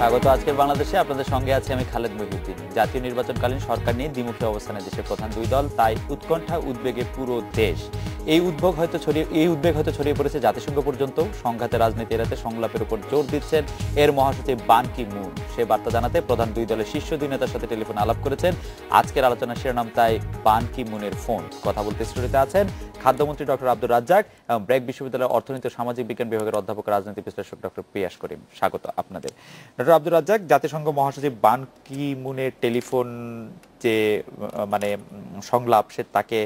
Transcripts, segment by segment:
স্বাগত আজকের বাংলাদেশে। আপনাদের সঙ্গে আছি আমি খালেদ মহিউদ্দিন। জাতীয় নির্বাচনকালীন সরকার নিয়ে দ্বিমুখী অবস্থানে দেশের প্রধান দুই দল, তাই উৎকণ্ঠা উদ্বেগে পুরো দেশ। এই উদ্বেগ হয়তো ছড়িয়ে পড়েছে জাতিসংঘ পর্যন্ত। সংঘাতের রাজনীতি এড়াতে সংলাপের উপর জোর দিচ্ছেন এর মহাসচিব বান কি মুন। সে বার্তা জানাতে প্রধান দুই দলের শীর্ষ দুই নেতার সাথে টেলিফোনে আলাপ করেছেন। আজকের আলোচনার শিরোনাম তাই বান কি মুনের ফোন। কথা বলতে স্টুডিওতে আছেন খাদ্যমন্ত্রী ডক্টর আব্দুর রাজ্জাক এবং ব্র্যাক বিশ্ববিদ্যালয়ের অর্থনীতি ও সামাজিক বিজ্ঞান বিভাগের অধ্যাপক রাজনীতি বিশ্লেষক ডক্টর পিয়াস করিম। স্বাগত আপনাদের। ডক্টর আব্দুর রাজ্জাক, জাতিসংঘ মহাসচিব বান কি মুনের টেলিফোন যে সংলাপ, সে তাকে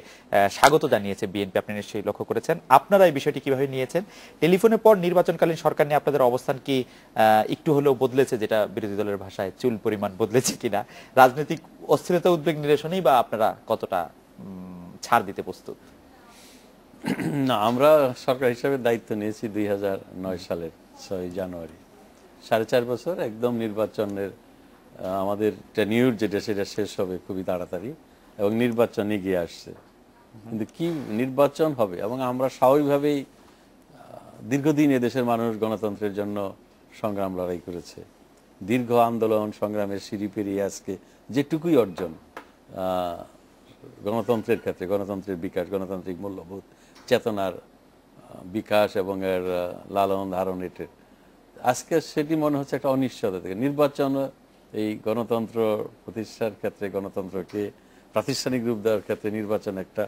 স্বাগত জানিয়েছে বিএনপি, আপনি নিশ্চয়ই লক্ষ্য করেছেন। আপনারা এই বিষয়টি কিভাবে নিয়েছেন? টেলিফোনের পর নির্বাচনকালীন সরকার নিয়ে আপনাদের অবস্থান কি একটু হলেও বদলেছে, যেটা বিরোধী দলের ভাষায় চুল পরিমাণ বদলেছে কিনা? রাজনৈতিক অস্থিরতা উদ্বেগ নিরসনেই বা আপনারা কতটা ছাড় দিতে প্রস্তুত? না, আমরা সরকার হিসাবে দায়িত্ব নিয়েছি 2009 সালের 6 জানুয়ারি। 4.5 বছর একদম নির্বাচনের আমাদের টেনিউর যেটা সেটা শেষ হবে খুবই তাড়াতাড়ি এবং নির্বাচন এগিয়ে আসছে। কিন্তু কি নির্বাচন হবে, এবং আমরা স্বাভাবিকভাবেই দীর্ঘদিন এদেশের মানুষ গণতন্ত্রের জন্য সংগ্রাম লড়াই করেছে। দীর্ঘ আন্দোলন সংগ্রামের সিঁড়ি পেরিয়ে আজকে যেটুকুই অর্জন গণতন্ত্রের ক্ষেত্রে, গণতন্ত্রের বিকাশ, গণতান্ত্রিক মূল্যবোধ চেতনার বিকাশ এবং এর লালন ধারণ, এটার আজকে সেটি মনে হচ্ছে একটা অনিশ্চয়তা থেকে। নির্বাচন এই গণতন্ত্র প্রতিষ্ঠার ক্ষেত্রে, গণতন্ত্রকে প্রাতিষ্ঠানিক রূপ দেওয়ার ক্ষেত্রে নির্বাচন একটা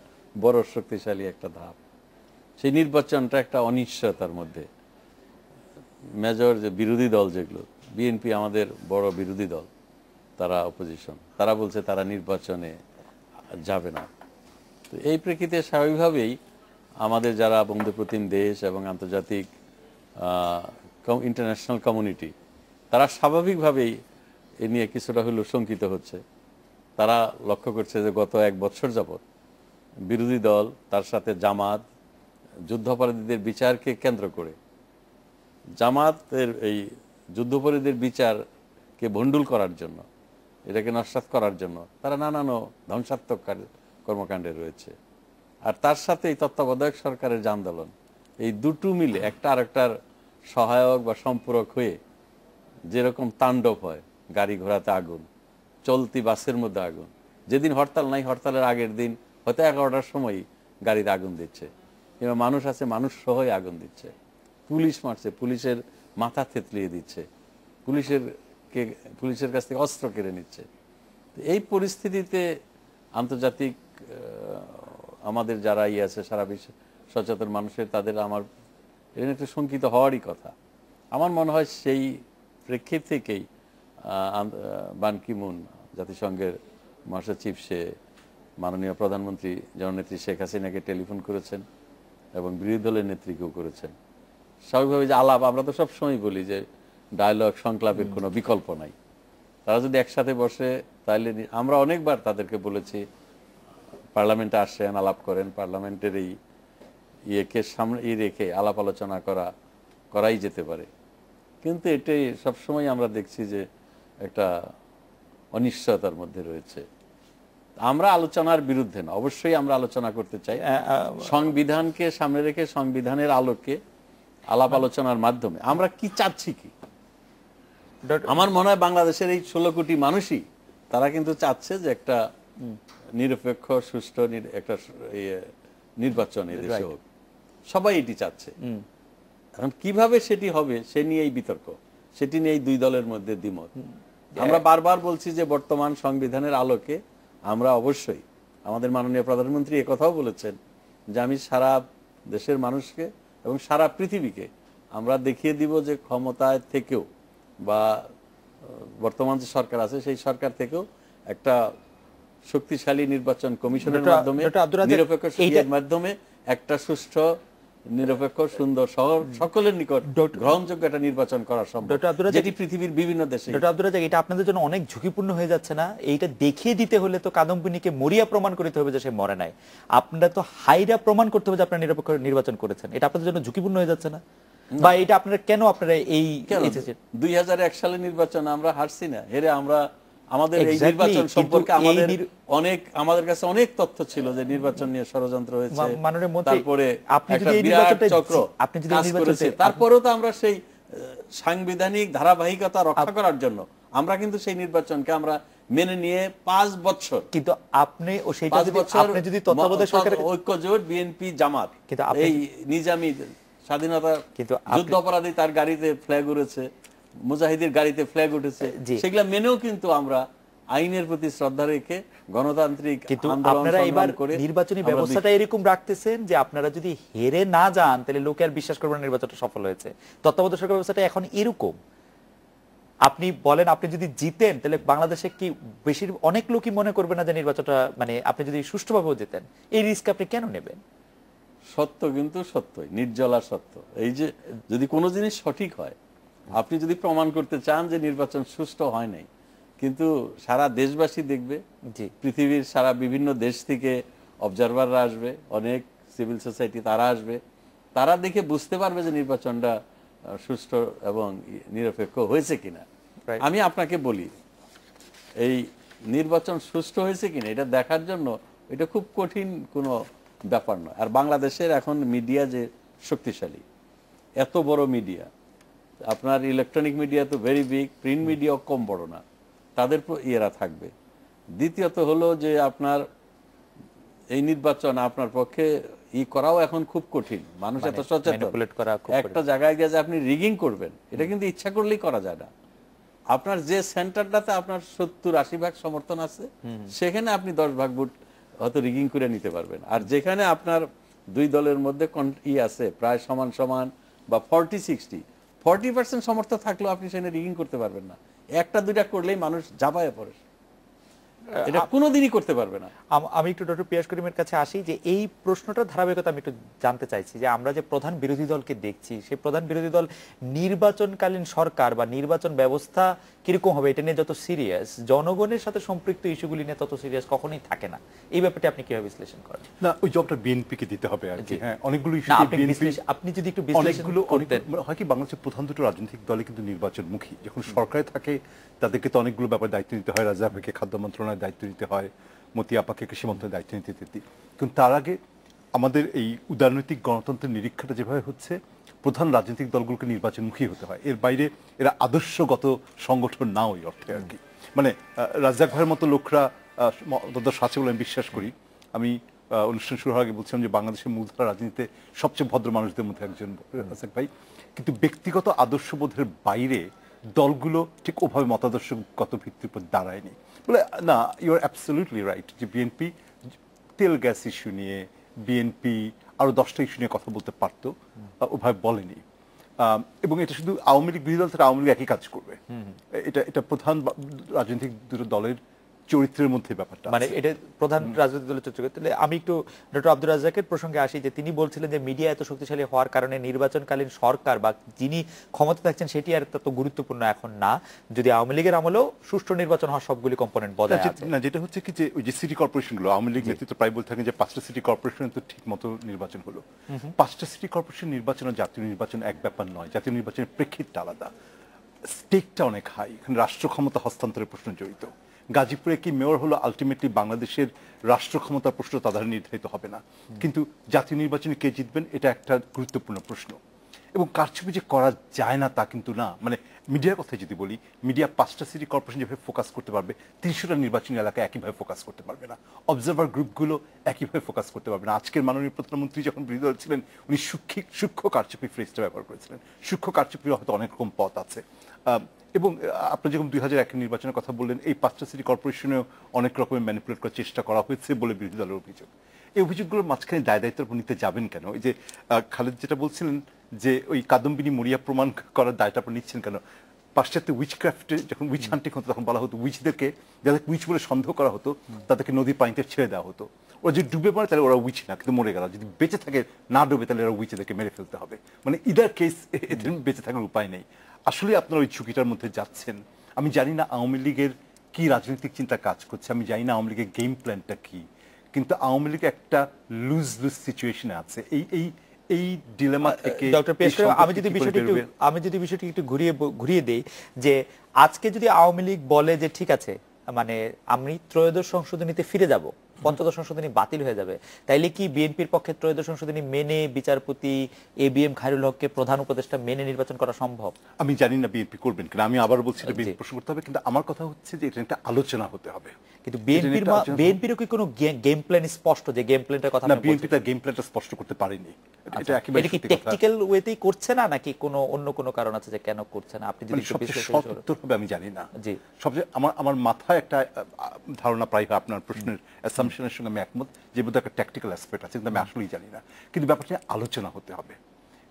বড় শক্তিশালী একটা ধাপ। সেই নির্বাচনটা একটা অনিশ্চয়তার মধ্যে। মেজর যে বিরোধী দল যেগুলো, বিএনপি আমাদের বড় বিরোধী দল, তারা অপোজিশন, তারা বলছে তারা নির্বাচনে যাবে না। তো এই প্রেক্ষিতে স্বাভাবিকভাবেই আমাদের যারা বন্ধুপ্রতিম দেশ এবং আন্তর্জাতিক ইন্টারন্যাশনাল কমিউনিটি, তারা স্বাভাবিকভাবেই এ নিয়ে কিছুটা হলেও শঙ্কিত হচ্ছে। তারা লক্ষ্য করছে যে গত 1 বছর যাবৎ বিরোধী দল, তার সাথে জামাত, যুদ্ধাপরাধীদের বিচারকে কেন্দ্র করে, জামাতের এই যুদ্ধাপরাধীদের বিচারকে ভণ্ডুল করার জন্য, এটাকে নস্যাৎ করার জন্য তারা নানান ধ্বংসাত্মক কর্মকাণ্ডে রয়েছে। আর তার সাথে এই তত্ত্বাবধায়ক সরকারের যে আন্দোলন, এই দুটো মিলে একটা আরেকটার সহায়ক বা সম্পূরক হয়ে যেরকম তাণ্ডব হয়, গাড়ি ঘোড়াতে আগুন, চলতি বাসের মধ্যে আগুন, যেদিন হরতাল নাই হরতালের আগের দিন হয়তো 11টার সময় গাড়িতে আগুন দিচ্ছে, কিংবা মানুষ আছে মানুষ সহই আগুন দিচ্ছে, পুলিশ মারছে, পুলিশের মাথা থেতলিয়ে দিচ্ছে, পুলিশের কাছ থেকে অস্ত্র কেড়ে নিচ্ছে। এই পরিস্থিতিতে আন্তর্জাতিক আমাদের যারা আছে সারা বিশ্বে সচেতন মানুষের, তাদের আমার এর একটু শঙ্কিত হওয়ারই কথা। আমার মনে হয় সেই প্রেক্ষিত থেকেই বান কি মুন, জাতিসংঘের মহাসচিব, সে মাননীয় প্রধানমন্ত্রী জননেত্রী শেখ হাসিনাকে টেলিফোন করেছেন এবং বিরোধী দলের নেত্রীকেও করেছেন। স্বাভাবিকভাবে যে আলাপ, আমরা তো সবসময় বলি যে ডায়ালগ, সংলাপের কোনো বিকল্প নাই। তারা যদি একসাথে বসে, তাহলে আমরা অনেকবার তাদেরকে বলেছি পার্লামেন্টে আসেন, আলাপ করেন, পার্লামেন্টের এই ইয়েকে সামনে রেখে আলাপ আলোচনা করাই যেতে পারে। কিন্তু এটাই সবসময় আমরা দেখছি যে একটা অনিশ্চয়তার মধ্যে রয়েছে। আমরা আলোচনার বিরুদ্ধে না, অবশ্যই আমরা আলোচনা করতে চাই, সংবিধানকে সামনে রেখে সংবিধানের আলোকে আলাপ আলোচনার মাধ্যমে। আমরা কি চাচ্ছি কি, আমার মনে হয় বাংলাদেশের এই 16 কোটি মানুষই তারা কিন্তু চাচ্ছে যে একটা নিরপেক্ষ সুষ্ঠু একটা নির্বাচন এদেশে হোক। সবাই এটি চাচ্ছে। এখন কিভাবে সেটি হবে সে নিয়েই বিতর্ক, সেটি নিয়েই দুই দলের মধ্যে দ্বিমত। আমরা বারবার বলছি যে বর্তমান সংবিধানের আলোকে আমরা অবশ্যই, আমাদের মাননীয় প্রধানমন্ত্রী একথাও বলেছেন যে আমি সারা দেশের মানুষকে এবং সারা পৃথিবীকে আমরা দেখিয়ে দিব যে ক্ষমতায় থেকেও বা বর্তমান যে সরকার আছে সেই সরকার থেকেও একটা শক্তিশালী নির্বাচন কমিশনের মাধ্যমে, নিরপেক্ষ মাধ্যমে একটা সুষ্ঠু, নিরপেক্ষ, সুন্দর, সকলের নিকট গ্রহণযোগ্য একটা নির্বাচন করা সম্ভব, যেটি পৃথিবীর বিভিন্ন দেশে। এটা আপনাদের জন্য অনেক ঝুঁকিপূর্ণ হয়ে যাচ্ছে না? এইটা দেখিয়ে দিতে হলে তো কাদম্বিনীকে মরিয়া প্রমাণ করতে হবে যে সে মরে নাই। আপনারা তো হাইরা প্রমাণ করতে হবে যে আপনারা নিরপেক্ষ নির্বাচন করেছেন। এটা আপনাদের জন্য ঝুঁকিপূর্ণ হয়ে যাচ্ছে না? বা এটা আপনারা কেন এই 2001 সালের নির্বাচন আমরা হারছি না, হেরে আমরা আমাদের এই নির্বাচন সম্পর্কে আমাদের কাছে অনেক তথ্য ছিল যে নির্বাচন নিয়ে ষড়যন্ত্র হয়েছে, তারপরে একটা বিরাট চক্র কাজ করেছে। তারপরেও তো আমরা সেই সাংবিধানিক ধারাবাহিকতা রক্ষা করার জন্য আমরা কিন্তু সেই নির্বাচনকে আমরা মেনে নিয়ে 5 বছর, কিন্তু আপনি ও সেইটা 5 যদি বছর আপনি যদি তত্ত্বাবধায়ক সরকারের ঐক্যজোট বিএনপি জামাত, কিন্তু আপনি এই নিজামী স্বাধীনতা কিন্তু যুদ্ধ অপরাধী তার গাড়িতে ফ্ল্যাগ উড়েছে, মুজাহিদের গাড়িতে ফ্ল্যাগ উঠেছে, সেগুলা মেনেও কিন্তু আমরা আইনের প্রতি শ্রদ্ধা রেখে গণতান্ত্রিক কিন্তু আন্দোলন আপনারা এবার সংগ্রাম করে নির্বাচনী ব্যবস্থাটা এরকম রাখতেছেন যে আপনারা যদি হেরে না যান তাহলে লোকে আর বিশ্বাস করবে না নির্বাচনটা সফল হয়েছে। তত্ত্বাবধায়ক সরকার ব্যবস্থাটা এখন এরকম। আপনি বলেন আপনি যদি জিতেন তাহলে বাংলাদেশে কি অনেক লোকই মনে করবে না যে নির্বাচনটা মানে আপনি যদি সুষ্ঠুভাবেও যেতেন, এই রিস্ক আপনি কেন নেবেন? সত্য কিন্তু সত্যই, নির্জলা সত্য। এই যে যদি কোনো জিনিস সঠিক হয়, আপনি যদি প্রমাণ করতে চান যে নির্বাচন সুষ্ঠু হয় নাই, কিন্তু সারা দেশবাসী দেখবে, পৃথিবীর সারা বিভিন্ন দেশ থেকে অবজারভাররা আসবে, অনেক সিভিল সোসাইটি তারা আসবে, তারা দেখে বুঝতে পারবে যে নির্বাচনটা সুষ্ঠু এবং নিরপেক্ষ হয়েছে কিনা। আমি আপনাকে বলি, এই নির্বাচন সুষ্ঠু হয়েছে কিনা এটা দেখার জন্য এটা খুব কঠিন কোনো ব্যাপার নয়। আর বাংলাদেশের এখন মিডিয়া যে শক্তিশালী, এত বড় মিডিয়া, আপনার ইলেকট্রনিক মিডিয়া তো ভেরি বিগ, প্রিন্ট মিডিয়াও কম বড় না, তাদের ইয়েরা থাকবে। দ্বিতীয়ত হলো যে আপনার এই নির্বাচন আপনার পক্ষে করাও এখন খুব কঠিন, মানুষ এত সচেতন। একটা জায়গায় গিয়ে যে আপনি রিগিং করবেন এটা কিন্তু ইচ্ছা করলেই করা যায় না। আপনার যে সেন্টারটাতে আপনার 70-80% সমর্থন আছে সেখানে আপনি 10 ভাগ ভোট হয়তো রিগিং করে নিতে পারবেন। আর যেখানে আপনার দুই দলের মধ্যে আছে প্রায় সমান সমান বা 40% সমর্থন থাকলেও আপনি সেখানে রিগিং করতে পারবেন না। একটা দুইটা করলেই মানুষ ঝাঁপায়ে পড়ে, এটা কোনোদিনই করতে পারবে না। আমি একটু ডক্টর পিয়াস করিমের কাছে আসি যে এই প্রশ্নটার ধারাবাহিকতা আমি একটু জানতে চাইছি যে আমরা যে প্রধান বিরোধী দলকে দেখছি সেই প্রধান বিরোধী দল নির্বাচনকালীন সরকার বা নির্বাচন ব্যবস্থা কিরকম হবে এটা নিয়ে যত সিরিয়াস, জনগণের সাথে সম্পৃক্ত ইস্যুগুলি নিয়ে তত সিরিয়াস কখনোই থাকে না। এই ব্যাপারটা আপনি কিভাবে বিশ্লেষণ করেন? না, ওই জবটা বিএনপি কে দিতে হবে আর কি। হ্যাঁ, অনেকগুলো ইস্যু আপনি যদি একটু বিশ্লেষণ করতেন। হয় কি, বাংলাদেশের প্রধান দুটো রাজনৈতিক দলই কিন্তু নির্বাচনমুখী। যখন সরকারে থাকে তাদেরকে তো অনেকগুলো ব্যাপার দায়িত্ব নিতে হয়, রাজা আপাকে খাদ্য মন্ত্রণালয়ের দায়িত্ব নিতে হয়, মতি আপাকে কৃষি মন্ত্রণালয়ের দায়িত্ব নিতে দিতে। কিন্তু তার আগে আমাদের এই উদারনৈতিক গণতন্ত্রের নিরীক্ষাটা যেভাবে হচ্ছে, প্রধান রাজনৈতিক দলগুলোকে নির্বাচনমুখী হতে হয়। এর বাইরে এরা আদর্শগত সংগঠন না ওই অর্থে আর কি। মানে রাজ্জাক ভাইয়ের মতো লোকরা সাথে বলে আমি বিশ্বাস করি। আমি অনুষ্ঠান শুরু হওয়ার আগে বলছিলাম যে বাংলাদেশের মূলধারা রাজনীতিতে সবচেয়ে ভদ্র মানুষদের মধ্যে একজন রাজ্জাক ভাই। কিন্তু ব্যক্তিগত আদর্শবোধের বাইরে দলগুলো ঠিক ওভাবে মতাদর্শগত ভিত্তির উপর দাঁড়ায়নি বলে না। ইউ আর অ্যাবসলিউটলি রাইট যে বিএনপি তেল গ্যাস ইস্যু নিয়ে, বিএনপি আরো 10টা ইস্যু নিয়ে কথা বলতে পারতো, ওভাবে বলেনি। এবং এটা শুধু আওয়ামী লীগ বিরোধী দল থেকে আওয়ামী লীগ একই কাজ করবে, এটা প্রধান রাজনৈতিক দুটো দলের চরিত্রের মধ্যে ব্যাপারটা, মানে এটা প্রধান রাজনৈতিক দলের চরিত্র। তাহলে আমি একটু ডক্টর আব্দুর রাজ্জাকের প্রসঙ্গে আসি যে তিনি বলছিলেন যে মিডিয়া এত শক্তিশালী হওয়ার কারণে নির্বাচনকালীন সরকার বা যিনি ক্ষমতা থাকছেন সেটি আর তত গুরুত্বপূর্ণ এখন না, যদি আওয়ামী লীগের আমলেও সুষ্ঠু নির্বাচন হওয়ার সবগুলি কম্পোনেন্ট বজায় আছে। না, যেটা হচ্ছে কি যে ওই যে সিটি কর্পোরেশনগুলো আওয়ামী লীগ নেতৃত্ব প্রায় বলে থাকেন যে 5টা সিটি কর্পোরেশন তো ঠিক মতো নির্বাচন হলো। 5টা সিটি কর্পোরেশন নির্বাচন আর জাতীয় নির্বাচন এক ব্যাপার নয়। জাতীয় নির্বাচনের প্রেক্ষিতটা আলাদা, স্টেকটা অনেক হাই, এখানে রাষ্ট্র ক্ষমতা হস্তান্তরের প্রশ্ন জড়িত। গাজীপুরে কি মেয়র হলো আলটিমেটলি বাংলাদেশের রাষ্ট্র ক্ষমতার প্রশ্ন তা দ্বারা নির্ধারিত হবে না, কিন্তু জাতীয় নির্বাচনে কে জিতবেন এটা একটা গুরুত্বপূর্ণ প্রশ্ন। এবং কারচুপি যে করা যায় না তা কিন্তু না। মানে মিডিয়ার কথা যদি বলি, মিডিয়া 5টা সিটি কর্পোরেশন যেভাবে ফোকাস করতে পারবে 300টা নির্বাচনী এলাকায় একইভাবে ফোকাস করতে পারবে না, অবজারভার গ্রুপগুলো একইভাবে ফোকাস করতে পারবে না। আজকের মাননীয় প্রধানমন্ত্রী যখন বিরোধী দল ছিলেন উনি সূক্ষ্ম কারচুপি ফ্রেজটা ব্যবহার করেছিলেন। সূক্ষ্ম কারচুপির হয়তো অনেক রকম পথ আছে। এবং আপনি যখন 2001 নির্বাচনের কথা বললেন, এই 5টা সিটি কর্পোরেশনেও অনেক রকমের ম্যানিপুলেট করার চেষ্টা করা হয়েছে বলে বিরোধী দলের অভিযোগ। এই অভিযোগগুলোর মাঝখানে দায় দায়িত্বের উপর নিতে যাবেন কেন? ওই যে খালেদ যেটা বলছিলেন যে ওই কাদম্বিনী মরিয়া প্রমাণ করার দায়টা আপনি নিচ্ছেন কেন? পাশ্চাত্যে উইচক্রাফটে যখন উইচ হান্টিং হতো তখন বলা হতো উইচদেরকে, যাদেরকে উইচ বলে সন্দেহ করা হতো তাদেরকে নদীর পানিতে ছেড়ে দেওয়া হতো। ওরা যদি ডুবে পড়ে তাহলে ওরা উইচ না, কিন্তু মরে গেল। যদি বেঁচে থাকে না ডুবে তাহলে ওরা উইচদেরকে মেরে ফেলতে হবে। মানে ইদার কেস এদের বেঁচে থাকার উপায় নেই। আসলে আপনারা ওই ঝুঁকিটার মধ্যে যাচ্ছেন। আমি জানি না আওয়ামী লীগের কি রাজনৈতিক চিন্তা কাজ করছে, আমি জানি না আওয়ামী লীগের গেম প্ল্যানটা কি, কিন্তু আওয়ামী লীগ একটা লুজ সিচুয়েশনে আছে। এই ডিলেমা থেকে ডক্টর পেশ করে আমি যদি বিষয়টি একটু ঘুরিয়ে দেই যে আজকে যদি আওয়ামী লীগ বলে যে ঠিক আছে মানে আমি ত্রয়োদশ সংশোধনীতে ফিরে যাব, পঞ্চদশ সংশোধনী বাতিল হয়ে যাবে, তাইলে কি বিএনপির পক্ষে ত্রয়োদশ সংশোধনী মেনে বিচারপতি এবিএম খায়রুল হককে প্রধান উপদেষ্টা মেনে নির্বাচন করা সম্ভব? আমি জানি না বিএনপি করবেন কিনা, আমি আবার বলছি এটা জি। বিএনপি প্রশ্ন করতে হবে, কিন্তু আমার কথা হচ্ছে যে এটা একটা আলোচনা হতে হবে। কিন্তু এটা একটা বিএনপিরও কি কোনো গেম প্ল্যান স্পষ্ট, যে গেম প্ল্যানটার কথা না, আপনি বিএনপি বলছেন? তার গেম প্ল্যানটা স্পষ্ট করতে পারেনি। এটা একেবারে এটা কি সত্যি কথা। টেকনিক্যাল ওয়েতেই করছে না, নাকি কোনো অন্য কোনো কারণ আছে যে কেন করছে না? আপনি যদি মানে একটু সবচেয়ে বিশ্লেষণ সৎ করেন। উত্তর হবে আমি জানি না। জি। সবচেয়ে আমার মাথায় একটা ধারণা প্রায় আপনার প্রশ্নের অ্যাসাম্পশনের সঙ্গে আমি একমত, যে বোধহয় একটা ট্যাকটিক্যাল অ্যাসপেক্ট আছে, কিন্তু আমি আসলেই জানি না। কিন্তু ব্যাপারটা নিয়ে আলোচনা হতে হবে,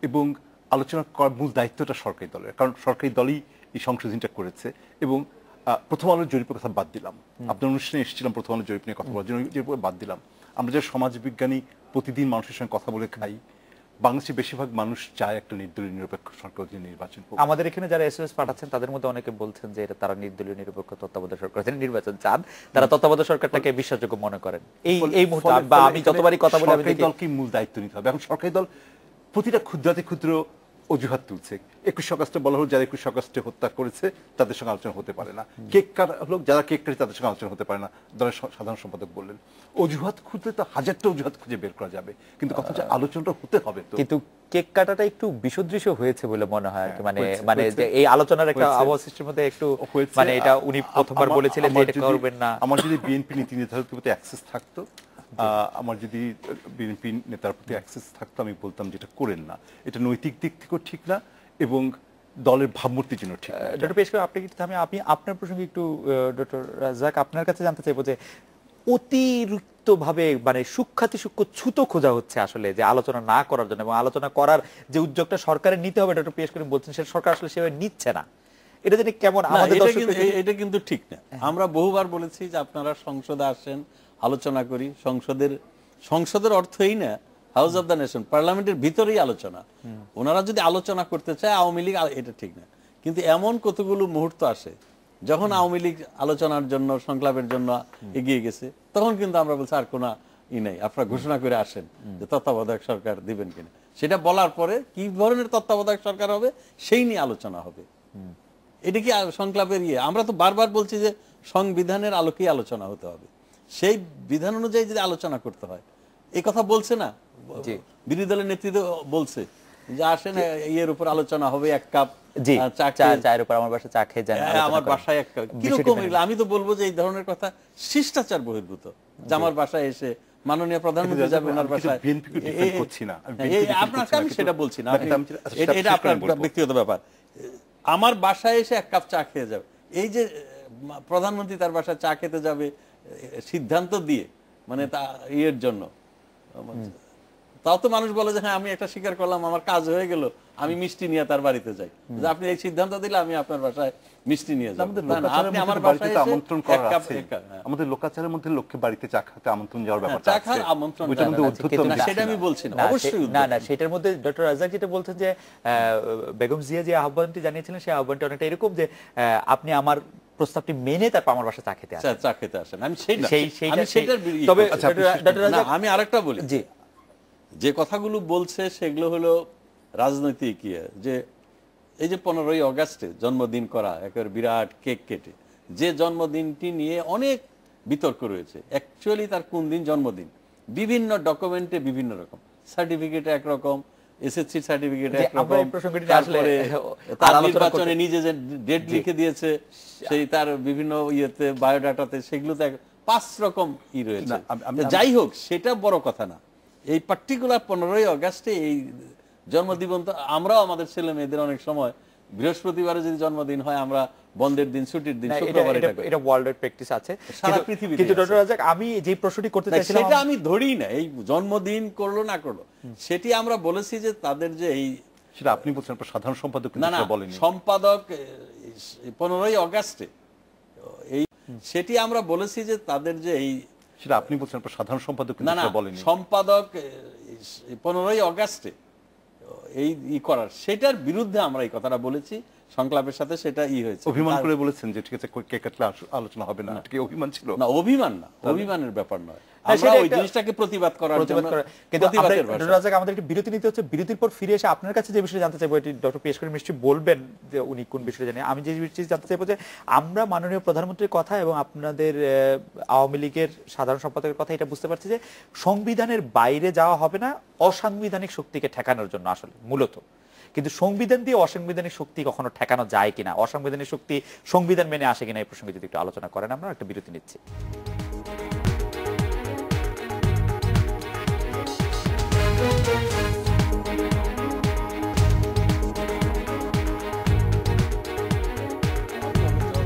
এবং আলোচনা করার মূল দায়িত্বটা সরকারি দলের, কারণ সরকারি দলই এই সংশোধনটা করেছে। এবং প্রথম আলোর জরিপের কথা বাদ দিলাম, আপনার অনুষ্ঠানে এসেছিলাম প্রথম আলোর জরিপ নিয়ে কথা বলার জন্য, জরিপ বাদ দিলাম। আমরা যে সমাজবিজ্ঞানী প্রতিদিন মানুষের সঙ্গে কথা বলে খাই, বাংলাদেশের বেশিরভাগ মানুষ চায় একটা নির্দলীয় নিরপেক্ষ সরকার নির্বাচন হোক। আমাদের এখানে যারা এসএমএস পাঠাচ্ছেন তাদের মধ্যে অনেকে বলছেন যে এটা তারা নির্দলীয় নিরপেক্ষ তত্ত্বাবধায়ক সরকার নির্বাচন চান, তারা তত্ত্বাবধায়ক সরকারটাকে বিশ্বাসযোগ্য মনে করেন। এই মুহূর্তে বা আমি যতবারই কথা বলি, আমি সরকারি দেখি দলকে মূল দায়িত্ব নিতে হবে। এখন সরকারি দল প্রতিটা ক্ষুদ্রাতি ক্ষুদ্র অজুহাত তুলছে। 21 আগস্টে বলা হলো যারা 21 আগস্টে হত্যা করেছে তাদের সঙ্গে আলোচনা হতে পারে না, কেক কাটা লোক যারা কেক কাটে তাদের সঙ্গে আলোচনা হতে পারে না, দলের সাধারণ সম্পাদক বললেন। অজুহাত খুঁজলে তো হাজারটা অজুহাত খুঁজে বের করা যাবে, কিন্তু কথা হচ্ছে আলোচনাটা হতে হবে। তো কিন্তু কেক কাটাটা একটু বিসদৃশ্য হয়েছে বলে মনে হয় আর কি, মানে হয়েছে, মানে হয়েছে। যে এই আলোচনার একটা হয়েছে। আবহাওয়া সৃষ্টির মধ্যে একটু হয়েছে। মানে এটা উনি প্রথমবার বলেছিলেন যে এটা করবেন না। আমার যদি বিএনপি নীতি নির্ধারকের প্রতি অ্যাক্সেস থাকতো, আমার যদি বিএনপি নেতার প্রতি অ্যাক্সেস থাকতো, আমি বলতাম যে এটা করেন না, এটা নৈতিক দিক থেকেও ঠিক না এবং দলের ভাবমূর্তির জন্য ঠিক না। ডক্টর পেশ করে আপনি আমি আপনার প্রসঙ্গে একটু ডক্টর রাজ্জাক আপনার কাছে জানতে চাইবো যে অতিরিক্ত ভাবে মানে সূক্ষ্মাতি সূক্ষ্ম ছুতো খোঁজা হচ্ছে আসলে যে আলোচনা না করার জন্য, এবং আলোচনা করার যে উদ্যোগটা সরকারের নিতে হবে, ডক্টর পেশ করে বলছেন সেটা সরকার আসলে সেভাবে নিচ্ছে না। এটা জানি কেমন না, আমাদের এটা দর্শকদের কিন্তু- এটা কিন্তু ঠিক না। আমরা বহুবার বলেছি যে আপনারা সংসদে আসেন, আলোচনা করি। সংসদের অর্থই না হাউস অফ দ্য নেশন, পার্লামেন্টের ভিতরেই আলোচনা। ওনারা যদি আলোচনা করতে চায় আওয়ামী লীগ, এটা ঠিক না। কিন্তু এমন কতগুলো মুহূর্ত আসে যখন আওয়ামী লীগ আলোচনার জন্য, সংলাপের জন্য এগিয়ে গেছে, তখন কিন্তু আমরা বলছি আর কোনো নেই, আপনারা ঘোষণা করে আসেন যে তত্ত্বাবধায়ক সরকার দিবেন কিনা। সেটা বলার পরে কি ধরনের তত্ত্বাবধায়ক সরকার হবে সেই নিয়ে আলোচনা হবে। এটা কি সংলাপের ইয়ে? আমরা তো বারবার বলছি যে সংবিধানের আলোকেই আলোচনা হতে হবে, সেই বিধান অনুযায়ী যদি আলোচনা করতে হয়। এই কথা বলছে না জি। বিরোধী দলের নেতৃত্ব বলছে যে আসেন ইয়ের উপর আলোচনা হবে, এক কাপ জি চা খেয়ে- চায়ের উপর আমার বাসায় চা খেয়ে যান, হ্যাঁ, আলোচনা আমার করেন। বাসায় এক কাপ। বিষয়টি কিরকম মেনে এগুলো? আমি তো বলবো যে এই ধরনের কথা শিষ্টাচার বহির্ভূত, যে আমার বাসায় এসে মাননীয় প্রধানমন্ত্রী যাবে ওনার বাসায়। বিএনপিকে ডিফেন্ড করছি না, আমি এই- বিএনপিকে আপনাকে defend আমি করছি না, সেটা কিন্তু- বলছি না, না, কিন্তু আমি যেটা- এটা শেষ করে আপনার আমি বলবো। ব্যক্তিগত ব্যাপার। আমার বাসায় এসে এক কাপ চা খেয়ে যাবে, এই যে প্রধানমন্ত্রী তার বাসায় চা খেতে যাবে সিদ্ধান্ত দিয়ে, মানে তা ইয়ের জন্য, তাও তো মানুষ বলে যে হ্যাঁ আমি একটা স্বীকার করলাম, আমার কাজ হয়ে গেল, আমি মিষ্টি নিয়ে তার বাড়িতে যাই। যে আপনি এই সিদ্ধান্ত দিলে আমি আপনার বাসায় মিষ্টি নিয়ে যাবো। আমাদের না, না, লোকাচারের আপনি মধ্যে আমার বাড়িতে বাসায় তো এসে আমন্ত্রণ এক করা কাপ- আছে। হ্যাঁ। আমাদের লোকাচারের মধ্যে লোককে বাড়িতে চা খেতে আমন্ত্রণ যাওয়ার হ্যাঁ, ব্যাপারটা চা আছে। খাওয়ার আমন্ত্রণ ওইটার দেওয়া মধ্যে আছে, উদ্ধত্ত কিন্তু আমি না, দেখছি সেটা আমি না। বলছি না, না, অবশ্যই না উদ্যোগ। না সেটার মধ্যে ডক্টর রাজ্জাক যেটা বলছেন যে বেগম জিয়া যে আহ্বানটি জানিয়েছিলেন সেই আহ্বানটি অনেকটা এরকম যে আপনি আমার প্রস্তাবটি মেনে তারপর আমার বাসায় চা খেতে আসেন। চা খেতে আসেন, আমি সেইটা সেইটা- আমি সেটার বিরোধী। তবে আচ্ছা, ডক্টর না, রাজ্জাক আমি আরেকটা বলি, জি যে কথাগুলো বলছে সেগুলো হলো রাজনৈতিক ইয়ে, যে এই যে 15ই অগাস্টে জন্মদিন করা, একেবারে বিরাট কেক কেটে, যে জন্মদিনটি নিয়ে অনেক বিতর্ক রয়েছে। অ্যাকচুয়ালি তার কোন দিন জন্মদিন বিভিন্ন ডকুমেন্টে বিভিন্ন রকম, সার্টিফিকেটে একরকম, এসএসসি সার্টিফিকেটে যে আমরা একরকম, এই প্রসঙ্গটি আসলে তারপরে আর তার আলোচনা নির্বাচনে করতে- নিজে যে ডেট লিখে দিয়েছে সেই তার বিভিন্ন ইয়েতে বায়োডাটাতে, সেগুলোতে 5 রকম ই রয়েছে। না, আমি- যাই হোক, সেটা বড় কথা না। এই পার্টিকুলার 15ই অগাস্টে এই জন্মদিবন, তো আমরাও আমাদের ছেলে মেয়েদের অনেক সময় বৃহস্পতিবারে যদি জন্মদিন হয়, আমরা বন্ধের দিন, ছুটির দিন, না, শুক্রবার এটা করি। এটা ওয়ার্ল্ড ওয়াইড প্র্যাকটিস আছে। সারা পৃথিবীতে কিন্তু আছে। ডক্টর রাজ্জাক আমি যে প্রশ্নটি করতে না, চাইছিলাম, সেটা আমি ধরি না, এই জন্মদিন করলো না করলো, সেটি আমরা বলেছি যে তাদের যে এই সেটা আপনি বলছেন, আপনার সাধারণ সম্পাদক কিন্তু না না সেটা বলেনি। সম্পাদক 15ই অগাস্টে এই সেটি আমরা বলেছি যে তাদের যে এই সেটা আপনি বলছেন, আপনার সাধারণ সম্পাদক কিন্তু না না সেটা বলেনি। সম্পাদক 15ই অগাস্টে এই করার, সেটার বিরুদ্ধে আমরা এই কথাটা বলেছি সংলাপের সাথে, সেটা হয়েছে। অভিমান করে বলেছেন যে ঠিক আছে কেক কাটলে আলোচনা হবে না, এটা কি অভিমান ছিল? না, অভিমান না, অভিমানের ব্যাপার নয়। আমরা ওই জিনিসটাকে প্রতিবাদ করার জন্য কিন্তু আমাদের একটা বিরতি নিতে হচ্ছে। বিরতির পর ফিরে এসে আপনার কাছে যে বিষয়ে জানতে চাইবো, এটি ডক্টর পিয়াস করিম নিশ্চয়ই বলবেন যে উনি কোন বিষয়ে জানেন। আমি যে বিষয়ে জানতে চাইবো যে আমরা মাননীয় প্রধানমন্ত্রীর কথা এবং আপনাদের আওয়ামী লীগের সাধারণ সম্পাদকের কথা এটা বুঝতে পারছি যে সংবিধানের বাইরে যাওয়া হবে না অসাংবিধানিক শক্তিকে ঠেকানোর জন্য আসলে মূলত। কিন্তু সংবিধান দিয়ে অসাংবিধানিক শক্তি কখনো ঠেকানো যায় কিনা, অসাংবিধানিক শক্তি সংবিধান মেনে আসে কিনা, এই প্রসঙ্গে যদি একটু আলোচনা করেন। আমরা একটা বিরতি নিচ্ছি।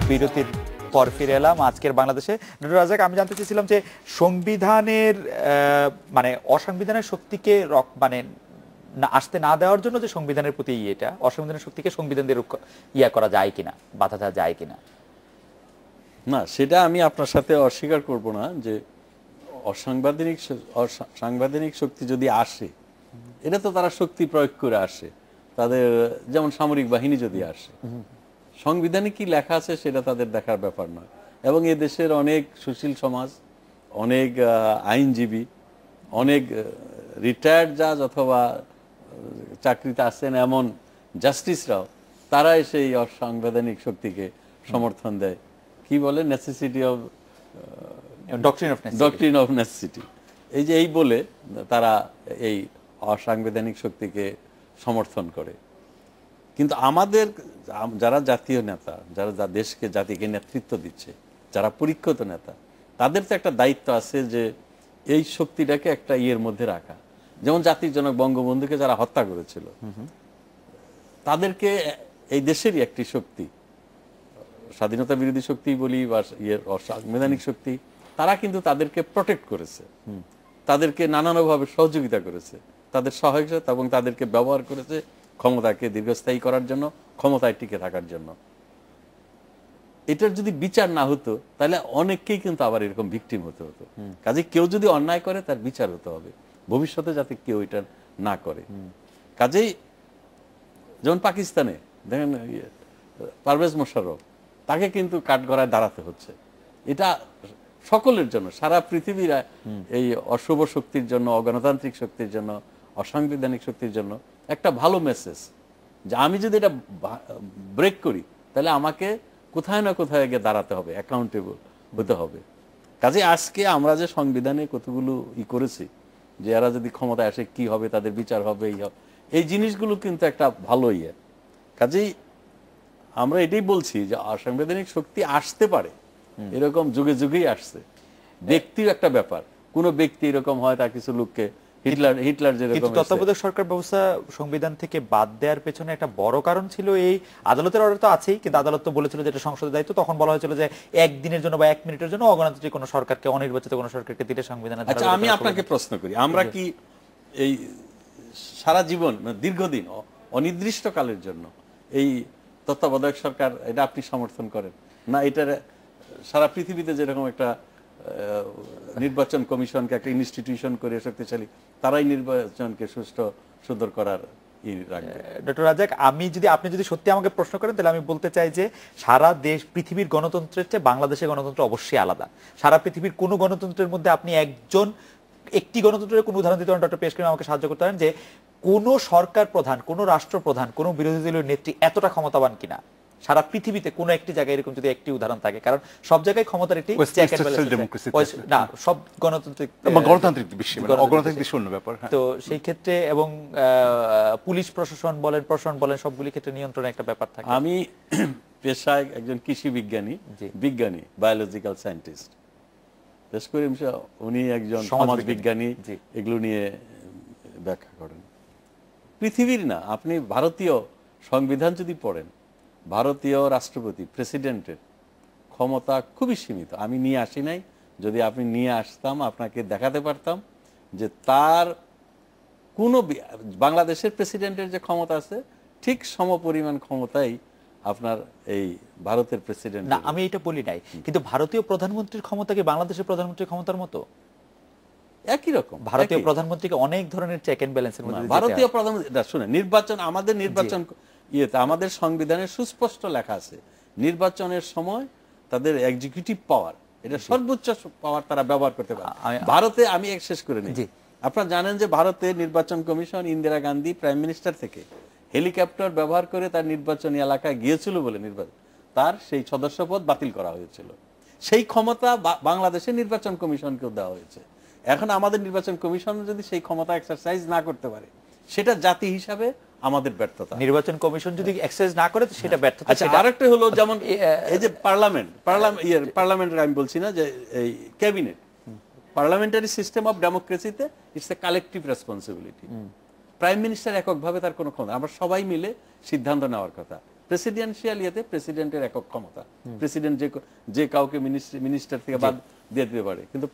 বিরতির পর ফিরে এলাম আজকের বাংলাদেশে। ডক্টর রাজাক, আমি জানতে চেয়েছিলাম যে সংবিধানের মানে অসাংবিধানিক শক্তিকে মানে আসতে না দেওয়ার জন্য যে সংবিধানের প্রতি এটা অসাংবিধানিক শক্তিকে সংবিধান দিয়ে ইয়া করা যায় কিনা, বাধা দেওয়া যায় কিনা। না, সেটা আমি আপনার সাথে অস্বীকার করব না যে সাংবিধানিক শক্তি যদি আসে, এটা তো তারা শক্তি প্রয়োগ করে আসে, তাদের যেমন সামরিক বাহিনী যদি আসে, সংবিধানে কি লেখা আছে সেটা তাদের দেখার ব্যাপার নয়। এবং এ দেশের অনেক সুশীল সমাজ, অনেক আইনজীবী, অনেক রিটায়ার্ড জাজ অথবা চাকরিতে আছেন এমন জাস্টিসরাও তারা সেই অসাংবিধানিক শক্তিকে সমর্থন দেয়। কি বলে, necessity of doctrine of necessity, এই যে এই বলে তারা এই অসাংবিধানিক শক্তিকে সমর্থন করে। কিন্তু আমাদের যারা জাতীয় নেতা, যারা দেশকে জাতিকে নেতৃত্ব দিচ্ছে, যারা পরীক্ষিত নেতা, তাদের তো একটা দায়িত্ব আছে যে এই শক্তিটাকে একটা ইয়ের মধ্যে রাখা। যেমন জাতির জনক বঙ্গবন্ধুকে যারা হত্যা করেছিল, তাদেরকে এই দেশেরই একটি শক্তি, স্বাধীনতা বিরোধী শক্তি বলি বা অসাংবিধানিক শক্তি, তারা কিন্তু তাদেরকে প্রটেক্ট করেছে, তাদেরকে নানানভাবে সহযোগিতা করেছে, তাদের সহায়তা এবং তাদেরকে ব্যবহার করেছে ক্ষমতাকে দীর্ঘস্থায়ী করার জন্য, ক্ষমতায় টিকে থাকার জন্য। এটার যদি বিচার না হতো তাহলে অনেককেই কিন্তু আবার এরকম ভিকটিম হতে হতো। কাজে কেউ যদি অন্যায় করে তার বিচার হতে হবে ভবিষ্যতে, যাতে কেউ এটা না করে। কাজেই যেমন পাকিস্তানে দেখেন পারভেজ মোশাররফ, তাকে কিন্তু কাঠগড়ায় দাঁড়াতে হচ্ছে। এটা সকলের জন্য, সারা পৃথিবীর এই অশুভ শক্তির জন্য, অগণতান্ত্রিক শক্তির জন্য, অসাংবিধানিক শক্তির জন্য একটা ভালো মেসেজ যে আমি যদি এটা ব্রেক করি তাহলে আমাকে কোথায় না কোথায় গিয়ে দাঁড়াতে হবে, অ্যাকাউন্টেবল হতে হবে। কাজে আজকে আমরা যে সংবিধানে কতগুলো করেছি যে এরা যদি ক্ষমতায় আসে কি হবে, তাদের বিচার হবে, এই জিনিসগুলো কিন্তু একটা ভালো ইয়ে। কাজেই আমরা এটাই বলছি যে অসাংবিধানিক শক্তি আসতে পারে, এরকম যুগে যুগেই আসছে। ব্যক্তির একটা ব্যাপার, কোন ব্যক্তি এরকম হয় তার কিছু লোককে হিটলার যেরকম তত্ত্বাবধায়ক সরকার ব্যবস্থা সংবিধান থেকে বাদ দেওয়ার পেছনে একটা বড় কারণ ছিল এই আদালতের অর্ডার তো আছেই, কিন্তু আদালত তো বলেছিল যে এটা সংসদের দায়িত্ব। তখন বলা হয়েছিল যে একদিনের জন্য বা 1 মিনিটের জন্য অগণতান্ত্রিক কোনো সরকারকে, অনির্বাচিত কোনো সরকারকে দিলে সংবিধানে। আচ্ছা, আমি আপনাকে প্রশ্ন করি, আমরা কি এই সারা জীবন দীর্ঘদিন অনির্দিষ্টকালের জন্য এই তত্ত্বাবধায়ক সরকার, এটা আপনি সমর্থন করেন না? এটার সারা পৃথিবীতে যেরকম একটা নির্বাচন কমিশনকে একটা ইনস্টিটিউশন করে শক্তিশালী, তারাই নির্বাচনকে সুষ্ঠু সুন্দর করার ডক্টর রাজাক, আপনি যদি সত্যি আমাকে প্রশ্ন করেন তাহলে আমি বলতে চাই যে সারা দেশ, পৃথিবীর গণতন্ত্রের চেয়ে বাংলাদেশের গণতন্ত্র অবশ্যই আলাদা। সারা পৃথিবীর কোন গণতন্ত্রের মধ্যে আপনি একটি গণতন্ত্রের কোন উদাহরণ দিতে পারেন, ডক্টর পিয়াস করিম আমাকে সাহায্য করতে পারেন, যে কোন সরকার প্রধান, কোন রাষ্ট্রপ্রধান, কোন বিরোধী দলীয় নেত্রী এতটা ক্ষমতাবান কিনা সারা পৃথিবীতে কোন একটি জায়গায় এরকম যদি একটি উদাহরণ থাকে। কারণ সব জায়গায় ক্ষমতার একটি না, সব গণতান্ত্রিক বিশ্ব অন্য ব্যাপার। তো সেই ক্ষেত্রে এবং পুলিশ প্রশাসন বলেন সবগুলি ক্ষেত্রে নিয়ন্ত্রণের একটা ব্যাপার থাকে। আমি পেশায় একজন কৃষি বিজ্ঞানী বায়োলজিক্যাল সায়েন্টিস্ট। পেশ করিম উনি একজন সমাজ বিজ্ঞানী, এগুলো নিয়ে ব্যাখ্যা করেন। পৃথিবীর না, আপনি ভারতীয় সংবিধান যদি পড়েন, ভারতীয় রাষ্ট্রপতি প্রেসিডেন্টের ক্ষমতা খুবই সীমিত। আমি নিয়ে আসি নাই, যদি আপনি নিয়ে আসতাম আপনাকে দেখাতে পারতাম যে তার কোনো বাংলাদেশের প্রেসিডেন্টের যে ক্ষমতা আছে ঠিক সমপরিমাণ ক্ষমতাই আপনার এই ভারতের প্রেসিডেন্ট। না, আমি এটা বলি নাই, কিন্তু ভারতীয় প্রধানমন্ত্রীর ক্ষমতা কি বাংলাদেশের প্রধানমন্ত্রীর ক্ষমতার মতো? একই রকম। ভারতীয় প্রধানমন্ত্রীকে অনেক ধরনের চেক এন্ড ব্যালেন্সের মধ্যে ভারতীয় প্রধানমন্ত্রী শুনে নির্বাচন, আমাদের নির্বাচন ইয়েতে আমাদের সংবিধানে সুস্পষ্ট লেখা আছে নির্বাচনের সময় তাদের এক্সিকিউটিভ পাওয়ার এটা সর্বোচ্চ পাওয়ার তারা ব্যবহার করতে পারে। আমি- ভারতে আমি এক শেষ করে নিই, জি। আপনারা জানেন যে ভারতে নির্বাচন commission Indira Gandhi prime minister থেকে হেলিকপ্টার ব্যবহার করে তার নির্বাচনী এলাকায় গিয়েছিল বলে তার সেই সদস্যপদ বাতিল করা হয়েছিল। সেই ক্ষমতা বাংলাদেশের নির্বাচন কমিশনকেও দেওয়া হয়েছে। এখন আমাদের নির্বাচন কমিশন যদি সেই ক্ষমতা এক্সারসাইজ না করতে পারে, সেটা জাতি হিসাবে আমাদের ব্যর্থতা। নির্বাচন কমিশন যদি এক্সারসাইজ না করে তো সেটা ব্যর্থতা। আচ্ছা, আরেকটা হলো যেমন এই যে পার্লামেন্টের আমি বলছি না যে এই ক্যাবিনেট, পার্লামেন্টারি সিস্টেম অফ ডেমোক্রেসিতে it's a collective responsibility. Prime minister এককভাবে তার কোনো ক্ষমতা, আমরা সবাই মিলে সিদ্ধান্ত নেওয়ার কথা। প্রেসিডেন্সিয়াল ইয়েতে প্রেসিডেন্টের একক ক্ষমতা, প্রেসিডেন্ট যে কাউকে মিনিস্টার থেকে বাদ দিয়ে দিতে পারে, কিন্তু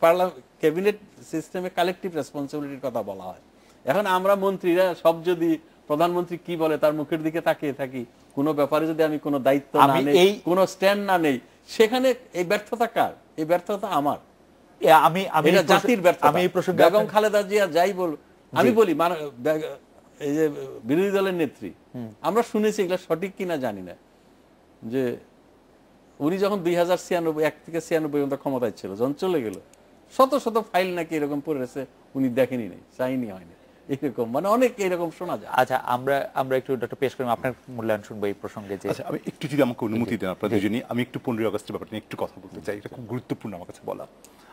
ক্যাবিনেট সিস্টেমে কালেকটিভ রেসপন্সিবিলিটির কথা বলা হয়। এখন আমরা মন্ত্রীরা সব যদি প্রধানমন্ত্রী কি বলে তার মুখের দিকে তাকিয়ে থাকি, কোনো ব্যাপারে যদি আমি কোনো দায়িত্ব না নেই, কোনো স্ট্যান্ড না নেই, সেখানে এই ব্যর্থতা কার? এই ব্যর্থতা আমার, এটা জাতির ব্যর্থতা। আমি এই প্রসঙ্গে বেগম খালেদা জিয়া যাই বল, আমি বলি এই যে বিরোধী দলের নেত্রী, আমরা শুনেছি এগুলো সঠিক কিনা জানি না, যে উনি যখন 2096 থেকে 96 পর্যন্ত ক্ষমতায় ছিল, যখন চলে গেল শত শত ফাইল নাকি এরকম পড়েছে উনি দেখেনি, নাই চাইনি, হয়নি, এরকম মানে অনেক এরকম শোনা যায়। আচ্ছা, আমরা একটু ডক্টর পেশ করি, আপনার মূল্যায়ন শুনবো এই প্রসঙ্গে। যে আচ্ছা, আমি একটু যদি আমাকে অনুমতি দেন আপনারা দুজনই, আমি একটু 15 আগস্টের ব্যাপারটা নিয়ে একটু কথা বলতে চাই। এটা খুব গুরুত্বপূর্ণ আমার কাছে বলা।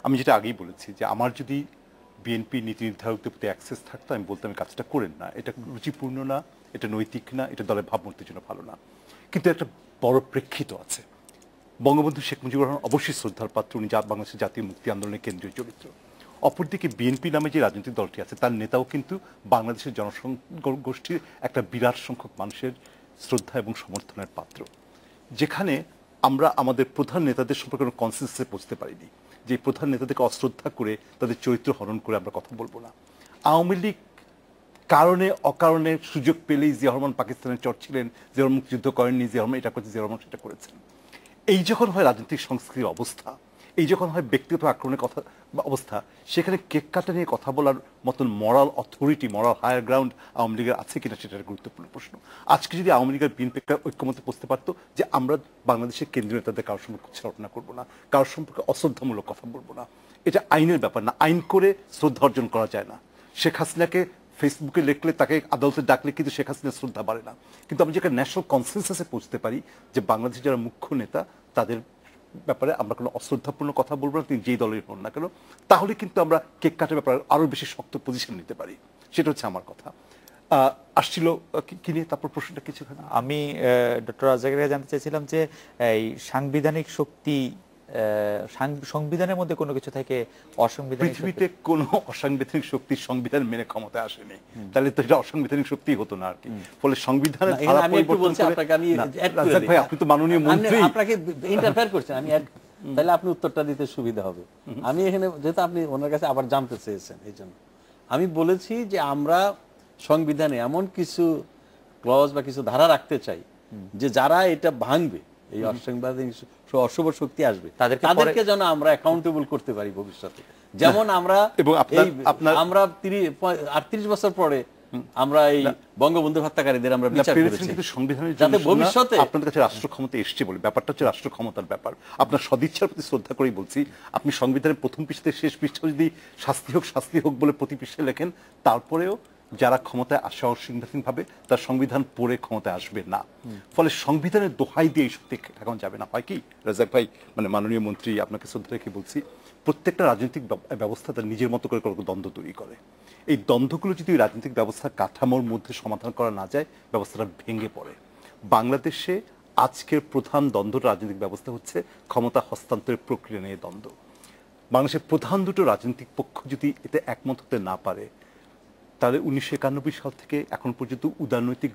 আমি যেটা আগেই বলেছি যে আমার যদি বিএনপি নীতি নির্ধারকদের প্রতি অ্যাক্সেস থাকতো, আমি বলতাম এই কাজটা করেন না, এটা রুচিপূর্ণ না, এটা নৈতিক না, এটা দলের ভাবমূর্তির জন্য ভালো না। কিন্তু একটা বড় প্রেক্ষিত আছে। বঙ্গবন্ধু শেখ মুজিবুর রহমান অবশ্যই শ্রদ্ধার পাত্র, উনি বাংলাদেশের জাতীয় মুক্তি আন্দোলনের কেন্দ্রীয় চরিত্র। অপরদিকে বিএনপি নামে যে রাজনৈতিক দলটি আছে তার নেতাও কিন্তু বাংলাদেশের জনগোষ্ঠীর একটা বিরাট সংখ্যক মানুষের শ্রদ্ধা এবং সমর্থনের পাত্র। যেখানে আমরা আমাদের প্রধান নেতাদের সম্পর্কে কোনো কনসেন্সাসে পৌঁছতে পারিনি, যে প্রধান নেতাদেরকে অশ্রদ্ধা করে তাদের চরিত্র হরণ করে আমরা কথা বলবো না। আওয়ামী লীগ কারণে অকারণে সুযোগ পেলেই জিয়া রহমান পাকিস্তানের চর ছিলেন, জিয়া রহমান যুদ্ধ করেননি, জিয়া রহমান এটা করছে, জিয়া রহমান সেটা করেছেন। এই যখন হয় রাজনৈতিক সংস্কৃতির অবস্থা, এই যখন হয় ব্যক্তিগত আক্রমণের কথা অবস্থা, সেখানে কেক কাটা নিয়ে কথা বলার মতন মরাল অথরিটি, মরাল হায়ার গ্রাউন্ড আওয়ামী লীগের আছে কিনা সেটা একটা গুরুত্বপূর্ণ প্রশ্ন। আজকে যদি আওয়ামী লীগের বিএনপি একটা ঐক্যমতে পৌঁছতে পারতো যে আমরা বাংলাদেশের কেন্দ্রীয় নেতাদের কারোর সম্পর্কে ছলনা করবো না, কারোর সম্পর্কে অশ্রদ্ধামূলক কথা বলবো না, এটা আইনের ব্যাপার না, আইন করে শ্রদ্ধা অর্জন করা যায় না। শেখ হাসিনাকে ফেসবুকে লিখলে, তাকে আদালতে ডাকলে কিন্তু শেখ হাসিনার শ্রদ্ধা বাড়ে না। কিন্তু আমি যেখানে ন্যাশনাল কনসেনসাসে পৌঁছতে পারি যে বাংলাদেশের যারা মুখ্য নেতা তাদের ব্যাপারে আমরা কোনো অশ্রদ্ধাপূর্ণ কথা বলবো না, তিনি যেই দলের হন না কেন, তাহলে কিন্তু আমরা কেক কাটার ব্যাপারে আরো বেশি শক্ত পজিশন নিতে পারি। সেটা হচ্ছে আমার কথা। আসছিল কি নিয়ে, তারপর প্রশ্নটা কিছু। আমি ডক্টর রাজাকারিয়া জানতে চাইছিলাম যে এই সাংবিধানিক শক্তি, সংবিধানের মধ্যে কোনো কিছু থেকে অসাংবিধানিক, পৃথিবীতে কোনো অসাংবিধানিক শক্তি সংবিধান মেনে ক্ষমতায় আসেনি, তাহলে তো এটা অসাংবিধানিক শক্তি হতো না আর কি। ফলে সংবিধানের ধারা পরিবর্তন করে, ভাই আপনি তো মাননীয় মন্ত্রী, আপনাকে ইন্টারফেয়ার করছেন, আমি তাহলে আপনি উত্তরটা দিতে সুবিধা হবে। আমি এখানে যেহেতু আপনি ওনার কাছে আবার জানতে চেয়েছেন, এই জন্য আমি বলেছি যে আমরা সংবিধানে এমন কিছু ক্লজ বা কিছু ধারা রাখতে চাই যে যারা এটা ভাঙবে, এই অসাংবিধানিক অশুভ শক্তি আসবে, তাদেরকে যেন আমরা অ্যাকাউন্টেবল করতে পারি ভবিষ্যতে। যেমন আমরা আমরা 38 বছর পরে আমরা এই বঙ্গবন্ধু হত্যাকারীদের আমরা বিচার করেছি, কিন্তু সংবিধানের যাতে ভবিষ্যতে আপনাদের কাছে রাষ্ট্র ক্ষমতা এসছে বলে ব্যাপারটা হচ্ছে রাষ্ট্র ক্ষমতার ব্যাপার। আপনার সদিচ্ছার প্রতি শ্রদ্ধা করেই বলছি, আপনি সংবিধানের প্রথম পৃষ্ঠাতে শেষ পৃষ্ঠা যদি শাস্তি হোক বলে প্রতি পৃষ্ঠায় লেখেন, তারপরেও যারা ক্ষমতায় আসা অসংবিধানিকভাবে তার সংবিধান পড়ে ক্ষমতায় আসবে না। ফলে সংবিধানের দোহাই দিয়ে এই শক্তি ঠেকানো যাবে না। হয় কি রাজাক ভাই, মানে মাননীয় মন্ত্রী, আপনাকে শ্রদ্ধা রেখে বলছি, প্রত্যেকটা রাজনৈতিক ব্যবস্থা তার নিজের মতো করে দ্বন্দ্ব তৈরি করে। এই দ্বন্দ্বগুলো যদি রাজনৈতিক ব্যবস্থার কাঠামোর মধ্যে সমাধান করা না যায়, ব্যবস্থাটা ভেঙে পড়ে। বাংলাদেশে আজকের প্রধান দ্বন্দ্ব রাজনৈতিক ব্যবস্থা হচ্ছে ক্ষমতা হস্তান্তরের প্রক্রিয়া নিয়ে দ্বন্দ্ব। বাংলাদেশের প্রধান দুটো রাজনৈতিক পক্ষ যদি এতে একমত হতে না পারে, তাহলে 1991 সাল থেকে এখন পর্যন্ত উদারনৈতিক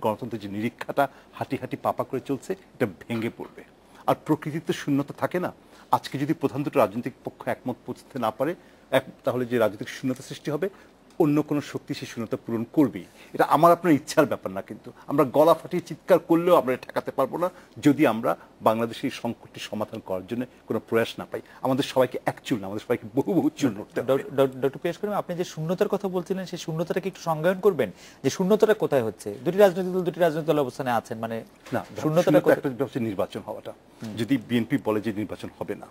গণতন্ত্রের যে নিরীক্ষাটা হাঁটি হাঁটি পাপা করে চলছে, এটা ভেঙে পড়বে। আর প্রকৃতিতে শূন্যতা থাকে না। আজকে যদি প্রধান দুটো রাজনৈতিক পক্ষ একমত পৌঁছতে না পারে, তাহলে যে রাজনৈতিক শূন্যতা সৃষ্টি হবে, অন্য কোনো শক্তি সেই শূন্যতা পূরণ করবেই। এটা আমার আপনার ইচ্ছার ব্যাপার না, কিন্তু আমরা গলা ফাটিয়ে চিৎকার করলেও আমরা এটা ঠেকাতে পারবো না যদি আমরা বাংলাদেশের এই সংকটটি সমাধান করার জন্য কোনো প্রয়াস না পাই। আমাদের সবাইকে এক চুল না, আমাদের সবাইকে বহু বহু চুল নড়তে হবে। ডক্টর পিয়াস করিম, আপনি যে শূন্যতার কথা বলছিলেন সেই শূন্যতাটাকে একটু সংজ্ঞায়ন করবেন যে শূন্যতাটা কোথায় হচ্ছে? দুটি রাজনৈতিক দল অবস্থানে আছেন, মানে না, শূন্যতাটা একটা হচ্ছে নির্বাচন হওয়াটা। যদি বিএনপি বলে যে নির্বাচন হবে না,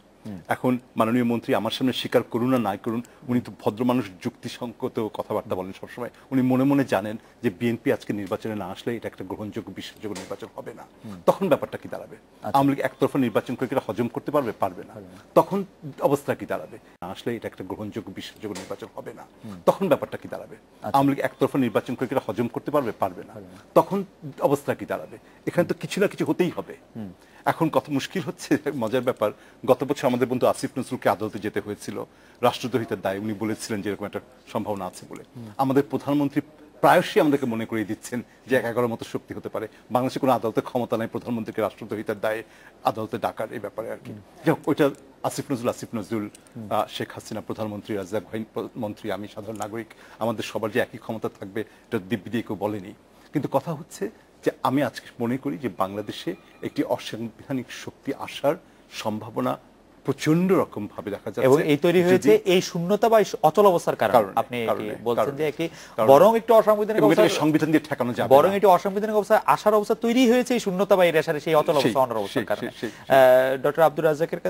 এখন মাননীয় মন্ত্রী আমার সামনে স্বীকার করুন আর নাই করুন, উনি তো ভদ্র মানুষ, যুক্তিসঙ্গত কথাবার্তা বলেন সবসময়। উনি মনে মনে জানেন যে বিএনপি আজকে নির্বাচনে না আসলে এটা একটা গ্রহণযোগ্য বিশ্বাসযোগ্য নির্বাচন হবে না। তখন ব্যাপারটা কি দাঁড়াবে? আওয়ামী লীগ একতরফা নির্বাচন করে এটা হজম করতে পারবে? পারবে না। তখন অবস্থা কি দাঁড়াবে? না আসলে এটা একটা গ্রহণযোগ্য বিশ্বাসযোগ্য নির্বাচন হবে না। তখন ব্যাপারটা কি দাঁড়াবে? আওয়ামী লীগ একতরফা নির্বাচন করে এটা হজম করতে পারবে? পারবে না। তখন অবস্থা কি দাঁড়াবে? এখানে তো কিছু না কিছু হতেই হবে। এখন কত মুশকিল হচ্ছে, মজার ব্যাপার, গত বছর আমাদের বন্ধু আসিফ নজরুলকে আদালতে যেতে হয়েছিল রাষ্ট্রদ্রোহিতার দায়ে। উনি বলেছিলেন যে এরকম একটা সম্ভাবনা আছে বলে। আমাদের প্রধানমন্ত্রী প্রায়শই আমাদেরকে মনে করিয়ে দিচ্ছেন যে 11 মতো শক্তি হতে পারে। বাংলাদেশে কোনো আদালতের ক্ষমতা নাই প্রধানমন্ত্রীকে রাষ্ট্রদ্রোহিতার দায়ে আদালতে ডাকার, এই ব্যাপারে আর কি। ওইটা আসিফ নজরুল, শেখ হাসিনা প্রধানমন্ত্রী, রাজ্জাক ভাই মন্ত্রী, আমি সাধারণ নাগরিক, আমাদের সবার যে একই ক্ষমতা থাকবে এটা দিব্যি দিয়ে কেউ বলেনি। কিন্তু কথা হচ্ছে যে আমি আজকে মনে করি যে বাংলাদেশে একটি অসাংবিধানিক শক্তি আসার সম্ভাবনা প্রচন্ড রকম ভাবে দেখা যাচ্ছে, এবং এই তৈরি হয়েছে এই শূন্যতা বা অচল অবস্থার কারণে। আপনি বলছেন যে কি বরং একটু অসাংবিধানিক অবস্থা সংবিধান দিয়ে ঠেকানো যাবে, বরং একটু অসাংবিধানিক অবস্থা আসার অবস্থা তৈরি হয়েছে এই শূন্যতা বা এই রেশারে সেই অচল অবস্থা অনর অবস্থার কারণে। ডক্টর আব্দুর রাজ্জাকের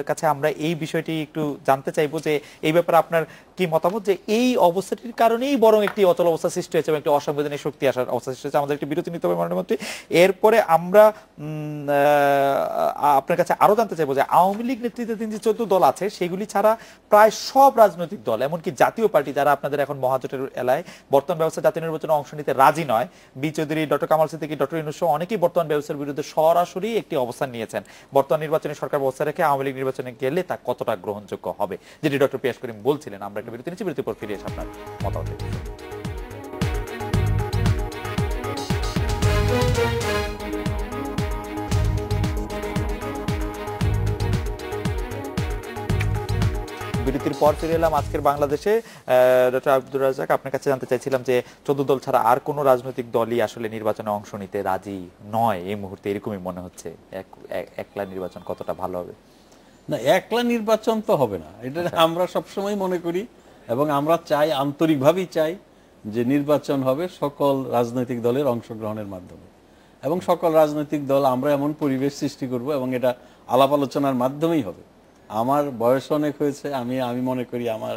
কাছে আমরা এই বিষয়টি একটু জানতে চাইবো যে এই ব্যাপারে আপনার কি মতামত, যে এই অবস্থাটির কারণেই বরং একটি অচল অবস্থা সৃষ্টি হয়েছে এবং একটি অসাংবিধানিক শক্তি আসার অবস্থা সৃষ্টি হয়েছে। আমাদের একটি বিরতি নিতে হবে মাননীয় মন্ত্রী। এরপরে আমরা আপনার কাছে আরো জানতে চাইবো যে আওয়ামী লীগ নেতৃত্বাধীন যে 14 দল আছে সেগুলি ছাড়া প্রায় সব রাজনৈতিক দল, এমনকি জাতীয় পার্টি যারা আপনাদের এখন মহাজোটের এলাকায় বর্তমান ব্যবস্থা জাতীয় নির্বাচনে অংশ নিতে রাজি নয়, B Chowdhury, doctor Kamal Siddiqui, doctor Yunus সহ অনেকেই বর্তমান ব্যবস্থার বিরুদ্ধে সরাসরি একটি অবস্থান নিয়েছেন। বর্তমান নির্বাচনে সরকার ব্যবস্থা রেখে আওয়ামী লীগ নির্বাচনে গেলে তা কতটা গ্রহণযোগ্য হবে, যেটি ডক্টর পিয়াস করিম বলছিলেন। আমরা একটা বিরতি নিচ্ছি, বিরতির পর ফিরে এসে আপনার মতামত। বিরতির পর ফিরে এলাম আজকের বাংলাদেশে। ডক্টর আব্দুর রাজ্জাক, আপনার কাছে জানতে চাইছিলাম যে 14 দল ছাড়া আর কোন রাজনৈতিক দলই আসলে নির্বাচনে অংশ নিতে রাজি নয় এই মুহূর্তে, এরকমই মনে হচ্ছে। একলা নির্বাচন কতটা ভালো হবে? না, একলা নির্বাচন তো হবে না, এটা আমরা সবসময় মনে করি এবং আমরা চাই, আন্তরিকভাবেই চাই যে নির্বাচন হবে সকল রাজনৈতিক দলের অংশগ্রহণের মাধ্যমে। এবং সকল রাজনৈতিক দল আমরা এমন পরিবেশ সৃষ্টি করব এবং এটা আলাপ আলোচনার মাধ্যমেই হবে। আমার বয়স অনেক হয়েছে, আমি মনে করি আমার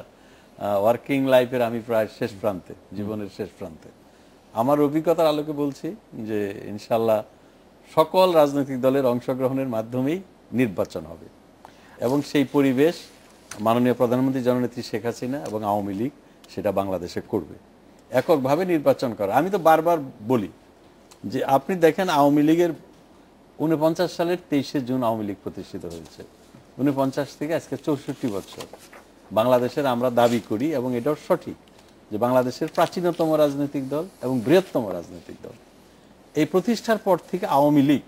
ওয়ার্কিং লাইফের আমি প্রায় শেষ প্রান্তে, জীবনের শেষ প্রান্তে। আমার অভিজ্ঞতার আলোকে বলছি যে ইনশাল্লাহ সকল রাজনৈতিক দলের অংশগ্রহণের মাধ্যমেই নির্বাচন হবে এবং সেই পরিবেশ মাননীয় প্রধানমন্ত্রী জননেত্রী শেখ হাসিনা এবং আওয়ামী লীগ সেটা বাংলাদেশে করবে। এককভাবে নির্বাচন করা, আমি তো বারবার বলি যে আপনি দেখেন আওয়ামী লীগের 49 সালের 23শে জুন আওয়ামী লীগ প্রতিষ্ঠিত হয়েছে। 49 থেকে আজকে 64 বছর বাংলাদেশের আমরা দাবি করি এবং এটাও সঠিক যে বাংলাদেশের প্রাচীনতম রাজনৈতিক দল এবং বৃহত্তম রাজনৈতিক দল। এই প্রতিষ্ঠার পর থেকে আওয়ামী লীগ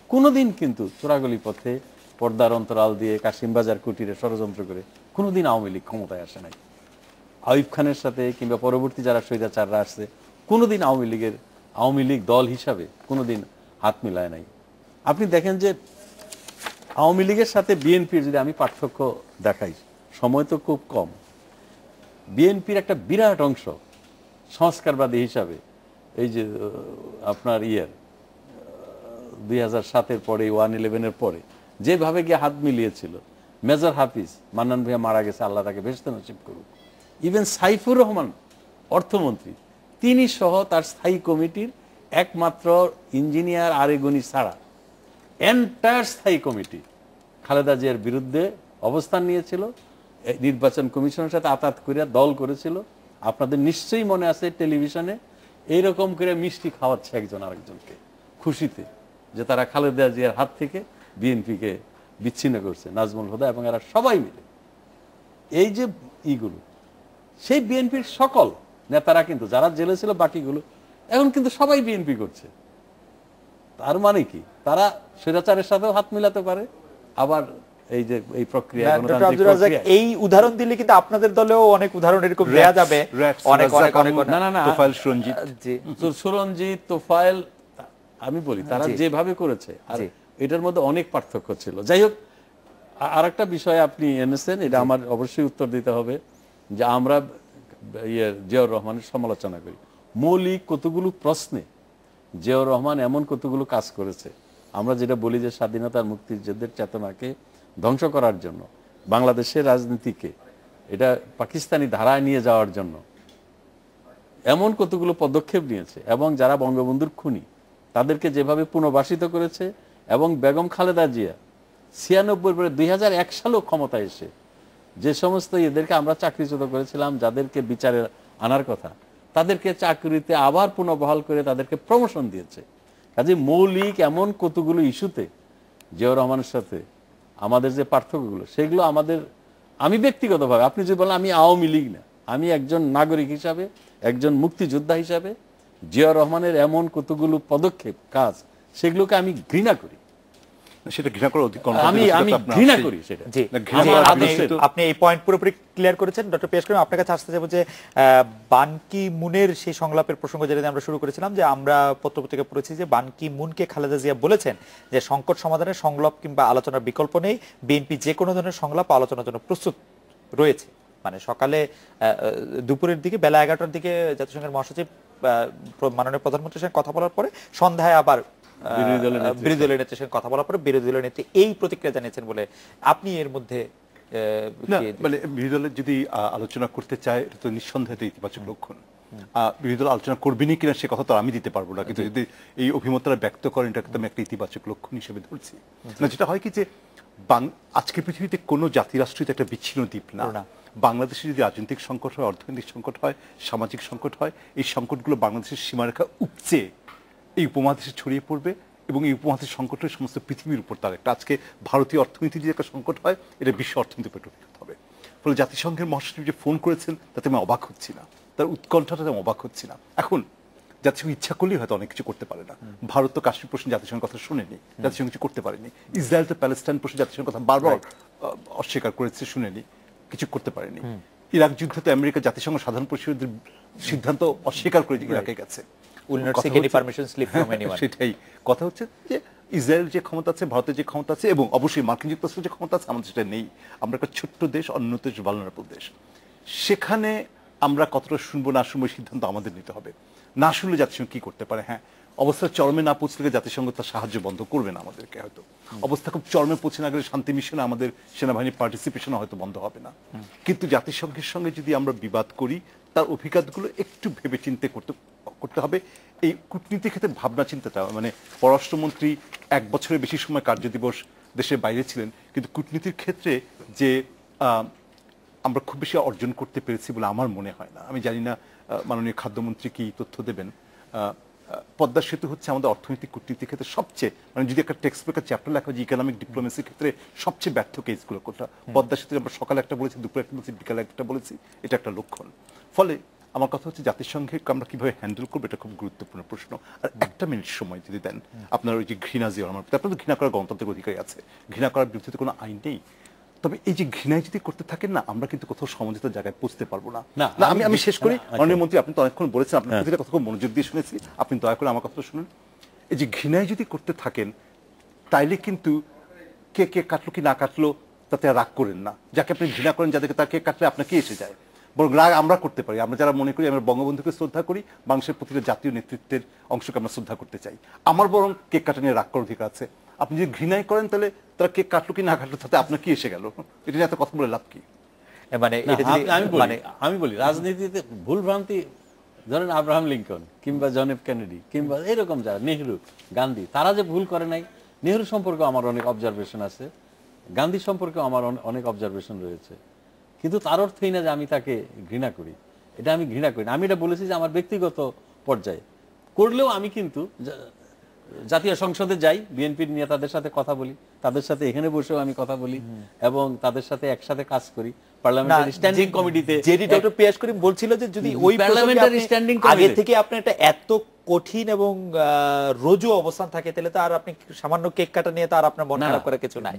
কোনোদিন কিন্তু চোরাগলি পথে পর্দার অন্তরাল দিয়ে কাশিমবাজার কুটিরে ষড়যন্ত্র করে কোনোদিন আওয়ামী লীগ ক্ষমতায় আসে নাই। আইয়ুব খানের সাথে কিংবা পরবর্তী যারা স্বৈরাচাররা আসছে কোনোদিন আওয়ামী লীগ দল হিসাবে কোনোদিন হাত মিলায় নাই। আপনি দেখেন যে আওয়ামী লীগের সাথে বিএনপির যদি আমি পার্থক্য দেখাই, সময় তো খুব কম, বিএনপির একটা বিরাট অংশ সংস্কারবাদী হিসাবে এই যে আপনার 2007-এর পরে 1/11-এর পরে যেভাবে গিয়ে হাত মিলিয়েছিল, মেজর হাফিজ, মান্নান ভূঁইয়া মারা গেছে, আল্লাহ তাকে বেহেশতে নসিব করুক, ইভেন সাইফুর রহমান অর্থমন্ত্রী, তিনি সহ তার স্থায়ী কমিটির একমাত্র ইঞ্জিনিয়ার আরেগনি ছাড়া এন্টায়ার স্থায়ী কমিটি খালেদা জিয়ার বিরুদ্ধে অবস্থান নিয়েছিল, নির্বাচন কমিশনের সাথে আতাত করে দল করেছিল। আপনাদের নিশ্চয়ই মনে আছে টেলিভিশনে এইরকম করে মিষ্টি খাওয়াচ্ছে একজন আরেকজনকে খুশিতে যে তারা খালেদা জিয়ার হাত থেকে বিএনপিকে বিচ্ছিন্ন করছে, নাজমুল হুদা এবং এরা সবাই মিলে। এই যে ইগুলো সেই বিএনপির সকল নেতারা কিন্তু যারা জেলে ছিল বাকিগুলো এখন কিন্তু সবাই বিএনপি করছে। তার মানে কি তারা স্বৈরাচারের সাথেও হাত মিলাতে পারে, আবার এই যে এই প্রক্রিয়া, ডক্টর গণতান্ত্রিক আব্দুর রাজ্জাক, প্রক্রিয়া। এই উদাহরণ দিলে কিন্তু আপনাদের দলেও অনেক উদাহরণ এরকম দেয়া যাবে। অনেক অনেক অনেক না না না, তোফায়েল সুরঞ্জিত, জি তো সুরঞ্জিত, তোফায়েল, আমি বলি তারা জি। যেভাবে করেছে আর জি। এটার মধ্যে অনেক পার্থক্য ছিল। যাই হোক, আরেকটা বিষয় আপনি এনেছেন, এটা আমার অবশ্যই উত্তর দিতে হবে, যে আমরা জিয়াউর রহমানের সমালোচনা করি। মৌলিক কতগুলো প্রশ্নে জিয়াউর রহমান এমন কতগুলো কাজ করেছে, আমরা যেটা বলি যে স্বাধীনতার মুক্তিযুদ্ধের চেতনাকে ধ্বংস করার জন্য, বাংলাদেশের রাজনীতিকে এটা পাকিস্তানি ধারায় নিয়ে যাওয়ার জন্য এমন কতগুলো পদক্ষেপ নিয়েছে, এবং যারা বঙ্গবন্ধুর খুনি তাদেরকে যেভাবে পুনর্বাসিত করেছে, এবং বেগম খালেদা জিয়া 96 পরে 2001 সালেও ক্ষমতায় এসে যে সমস্ত এদেরকে আমরা চাকরিচ্যুত করেছিলাম, যাদেরকে বিচারে আনার কথা, তাদেরকে চাকরিতে আবার পুনর্বহাল করে তাদেরকে প্রমোশন দিয়েছে। কাজে মৌলিক এমন কতগুলো ইস্যুতে জিয়াউর রহমানের সাথে আমাদের যে পার্থক্যগুলো, সেগুলো আমাদের, আমি ব্যক্তিগতভাবে, আপনি যদি বলেন আমি আওয়ামী লীগ না, আমি একজন নাগরিক হিসাবে, একজন মুক্তিযোদ্ধা হিসাবে জিয়াউর রহমানের এমন কতগুলো পদক্ষেপ, কাজ, সেগুলোকে আমি ঘৃণা করি। সেটা ঘৃণা করার অধিকার আমি ঘৃণা করি সেটা। জি, না, ঘৃণা করার আপনি এই পয়েন্ট পুরোপুরি ক্লিয়ার করেছেন। ডক্টর পিয়াস করিম, আপনার কাছে আসতে চাইবো যে বান কি মুনের সেই সংলাপের প্রসঙ্গ যেটা দিয়ে আমরা শুরু করেছিলাম, যে আমরা পত্রপত্রিকা পড়েছি যে বান কি মুনকে খালেদা জিয়া বলেছেন যে সংকট সমাধানের সংলাপ কিংবা আলোচনার বিকল্প নেই, বিএনপি যে কোনো ধরনের সংলাপ আলোচনার জন্য প্রস্তুত রয়েছে। মানে সকালে দুপুরের দিকে বেলা 11টার দিকে জাতিসংঘের মহাসচিব মাননীয় প্রধানমন্ত্রীর সঙ্গে কথা বলার পরে সন্ধ্যায় আবার বিরোধী দলের নেত্রীর সঙ্গে কথা বলার পরে বিরোধী দলের নেত্রী এই প্রতিক্রিয়া জানিয়েছেন বলে আপনি এর মধ্যে না, মানে বিরোধী দলের যদি আলোচনা করতে চায়, এটা তো নিঃসন্দেহে ইতিবাচক লক্ষণ। বিরোধী দল আলোচনা করবেনি কিনা সে কথা তো আমি দিতে পারবো না, কিন্তু যদি এই অভিমতটা ব্যক্ত করেন, এটাকে তো আমি একটা ইতিবাচক লক্ষণ হিসেবে ধরছি। না, যেটা হয় কি যে আজকের পৃথিবীতে কোনো জাতিরাষ্ট্রই তো একটা বিচ্ছিন্ন দ্বীপ না। বাংলাদেশে যদি রাজনৈতিক সংকট হয়, অর্থনৈতিক সংকট হয়, সামাজিক সংকট হয়, এই সংকটগুলো বাংলাদেশের সীমারেখা উপচে এই উপমহাদেশে ছড়িয়ে পড়বে, এবং এই উপমহাদেশের সংকটের সমস্ত পৃথিবীর উপর তার একটা, আজকে ভারতীয় অর্থনীতির যে একটা সংকট হয়, এটা বিশ্ব অর্থনীতির উপর হবে। ফলে জাতিসংঘের মহাসচিব যে ফোন করেছেন, তাতে আমি অবাক হচ্ছি না, তার উৎকণ্ঠাটাতে আমি অবাক হচ্ছি না। এখন জাতিসংঘ ইচ্ছা করলেই হয়তো অনেক কিছু করতে পারে না। ভারত তো কাশ্মীর প্রশ্নে জাতিসংঘের কথা শুনেনি, জাতিসংঘ কিছু করতে পারেনি। ইসরায়েল তো প্যালেস্টাইন প্রশ্নে জাতিসংঘের কথা বারবার অস্বীকার করেছে, শুনেনি, কিছু করতে পারেনি। ইরাক যুদ্ধে আমেরিকা জাতিসংঘ সাধারণ পরিষদের সিদ্ধান্ত অস্বীকার করে ইরাকে গেছে। সেটাই কথা হচ্ছে যে ইসরায়েল যে ক্ষমতা আছে, ভারতের যে ক্ষমতা আছে, এবং অবশ্যই মার্কিন যুক্তরাষ্ট্রের যে ক্ষমতা আছে, আমাদের সেটা নেই। আমরা একটা ছোট্ট দেশ, অন্যত ভালনারেবল দেশ। সেখানে আমরা কতটা শুনবো না শুনবো সিদ্ধান্ত আমাদের নিতে হবে। না শুনলে জাতিসংঘ কি করতে পারে? হ্যাঁ, অবস্থা চরমে না পৌঁছলে জাতিসংঘ তার সাহায্য বন্ধ করবে না আমাদেরকে, হয়তো অবস্থা খুব চরমে পৌঁছে না গেলে শান্তি মিশনে আমাদের সেনাবাহিনীর পার্টিসিপেশন হয়তো বন্ধ হবে না। কিন্তু জাতিসংঘের সঙ্গে যদি আমরা বিবাদ করি, তার অভিজ্ঞতাগুলো একটু ভেবে চিন্তে করতে হবে। এই কূটনীতির ক্ষেত্রে ভাবনা চিন্তাটা, মানে পররাষ্ট্রমন্ত্রী 1 বছরের বেশি সময় কার্যদিবস দেশের বাইরে ছিলেন, কিন্তু কূটনীতির ক্ষেত্রে যে আমরা খুব বেশি অর্জন করতে পেরেছি বলে আমার মনে হয় না। আমি জানি না মাননীয় খাদ্যমন্ত্রী কি তথ্য দেবেন। পদ্মা সেতু হচ্ছে আমাদের অর্থনৈতিক কূটনীতির ক্ষেত্রে সবচেয়ে, মানে যদি একটা টেক্সট বুকের চ্যাপ্টার লেখা হয় ইকোনমিক ডিপ্লোমেসির ক্ষেত্রে সবচেয়ে ব্যর্থ কেসগুলো কোনটা। পদ্মা সেতু আমরা সকালে একটা বলেছি, দুপুরে একটা বলেছি, বিকালে একটা বলেছি, এটা একটা লক্ষণ। ফলে আমার কথা হচ্ছে জাতিসংঘে আমরা কিভাবে হ্যান্ডেল করবো, এটা খুব গুরুত্বপূর্ণ প্রশ্ন। আর 1 মিনিট সময় যদি দেন, আপনার ওই যে ঘৃণা, যে আমার আপনার তো ঘৃণা করার গণতান্ত্রিক অধিকারী আছে, ঘৃণা করার বিরুদ্ধে কোনো আইন নেই। তবে এই যে ঘৃণায় যদি করতে থাকেন না, আমরা কিন্তু কোথাও সমঝোতার জায়গায় পৌঁছতে পারবো না। আমি শেষ করি। মাননীয় মন্ত্রী, আপনি তো অনেকক্ষণ বলেছেন, আপনার প্রতিটা কথা খুব মনোযোগ দিয়ে শুনেছি, আপনি দয়া করে আমার কথাটা শুনুন। এই যে ঘৃণায় যদি করতে থাকেন, তাইলে কিন্তু কে কাটলো কি না কাটলো তাতে রাগ করেন না। যাকে আপনি ঘৃণা করেন, যাদেরকে তার কেক কাটলে আপনাকে এসে যায়, বরং রাগ আমরা করতে পারি। আমরা যারা মনে করি আমরা বঙ্গবন্ধুকে শ্রদ্ধা করি, বাংলাদেশের প্রতিটা জাতীয় নেতৃত্বের অংশকে আমরা শ্রদ্ধা করতে চাই, আমার বরং কেক কাটা নিয়ে রাগ করার অধিকার আছে। আপনি যদি ঘৃণাই করেন, তাহলে তারা কেক কাটলো কি না কাটলো তাতে আপনার কি এসে গেল? এটা নিয়ে এত কথা বলে লাভ কি? মানে আমি বলি রাজনীতিতে ভুল ভ্রান্তি, ধরেন আব্রাহাম লিঙ্কন কিংবা জন এফ কেনেডি কিংবা এরকম যারা, নেহরু, গান্ধী, তারা যে ভুল করে নাই। নেহরু সম্পর্কে আমার অনেক অবজারভেশন আছে, গান্ধী সম্পর্কে আমার অনেক অবজারভেশন রয়েছে, কিন্তু তার অর্থই না যে আমি তাকে ঘৃণা করি। এটা আমি ঘৃণা করি না। আমি এটা বলেছি যে আমার ব্যক্তিগত পর্যায়ে করলেও আমি কিন্তু জাতীয় সংসদে যাই, বিএনপির নেতাদের সাথে কথা বলি, তাদের সাথে এখানে বসেও আমি কথা বলি, এবং তাদের সাথে একসাথে কাজ করি। পার্লামেন্টারি স্ট্যান্ডিং কমিটিতে যেটি ডক্টর পিয়াস করিম বলছিল যে যদি ওই পার্লামেন্টারি স্ট্যান্ডিং আগে থেকে আপনি একটা এত কঠিন এবং রোজু অবস্থান থাকে, তাহলে তো আর আপনি সামান্য কেক কাটা নিয়ে তো আর আপনার মন খারাপ করার কিছু নাই।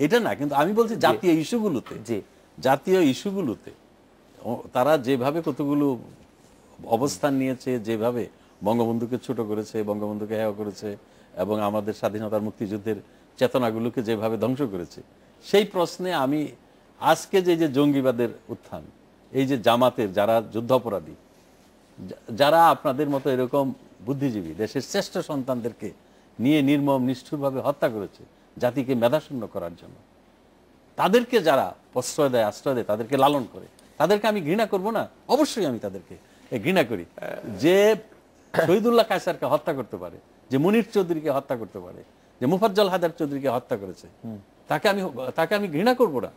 এটা না, কিন্তু আমি বলছি জাতীয় ইস্যুগুলোতে, জি জাতীয় ইস্যুগুলোতে তারা যেভাবে কতগুলো অবস্থান নিয়েছে, যেভাবে বঙ্গবন্ধুকে ছোট করেছে, বঙ্গবন্ধুকে হেয় করেছে এবং আমাদের স্বাধীনতার মুক্তিযুদ্ধের চেতনাগুলোকে যেভাবে ধ্বংস করেছে, সেই প্রশ্নে আমি আজকে যে জঙ্গিবাদের উত্থান, এই যে জামাতের যারা যুদ্ধাপরাধী, যারা আপনাদের মতো এরকম বুদ্ধিজীবী দেশের শ্রেষ্ঠ সন্তানদেরকে নিয়ে নির্মম নিষ্ঠুরভাবে হত্যা করেছে জাতিকে মেধাশূন্য করার জন্য, তাদেরকে যারা প্রশ্রয় দেয়, আশ্রয় দেয়, তাদেরকে লালন করে, তাদেরকে আমি ঘৃণা করব না? অবশ্যই আমি তাদেরকে ঘৃণা করি। যে শহীদুল্লাহ কায়সারকে হত্যা করতে পারে, যে মুনির চৌধুরীকে হত্যা করতে পারে, যে মুফাজ্জল হায়দার চৌধুরীকে হত্যা করেছে, তাকে আমি ঘৃণা করব না।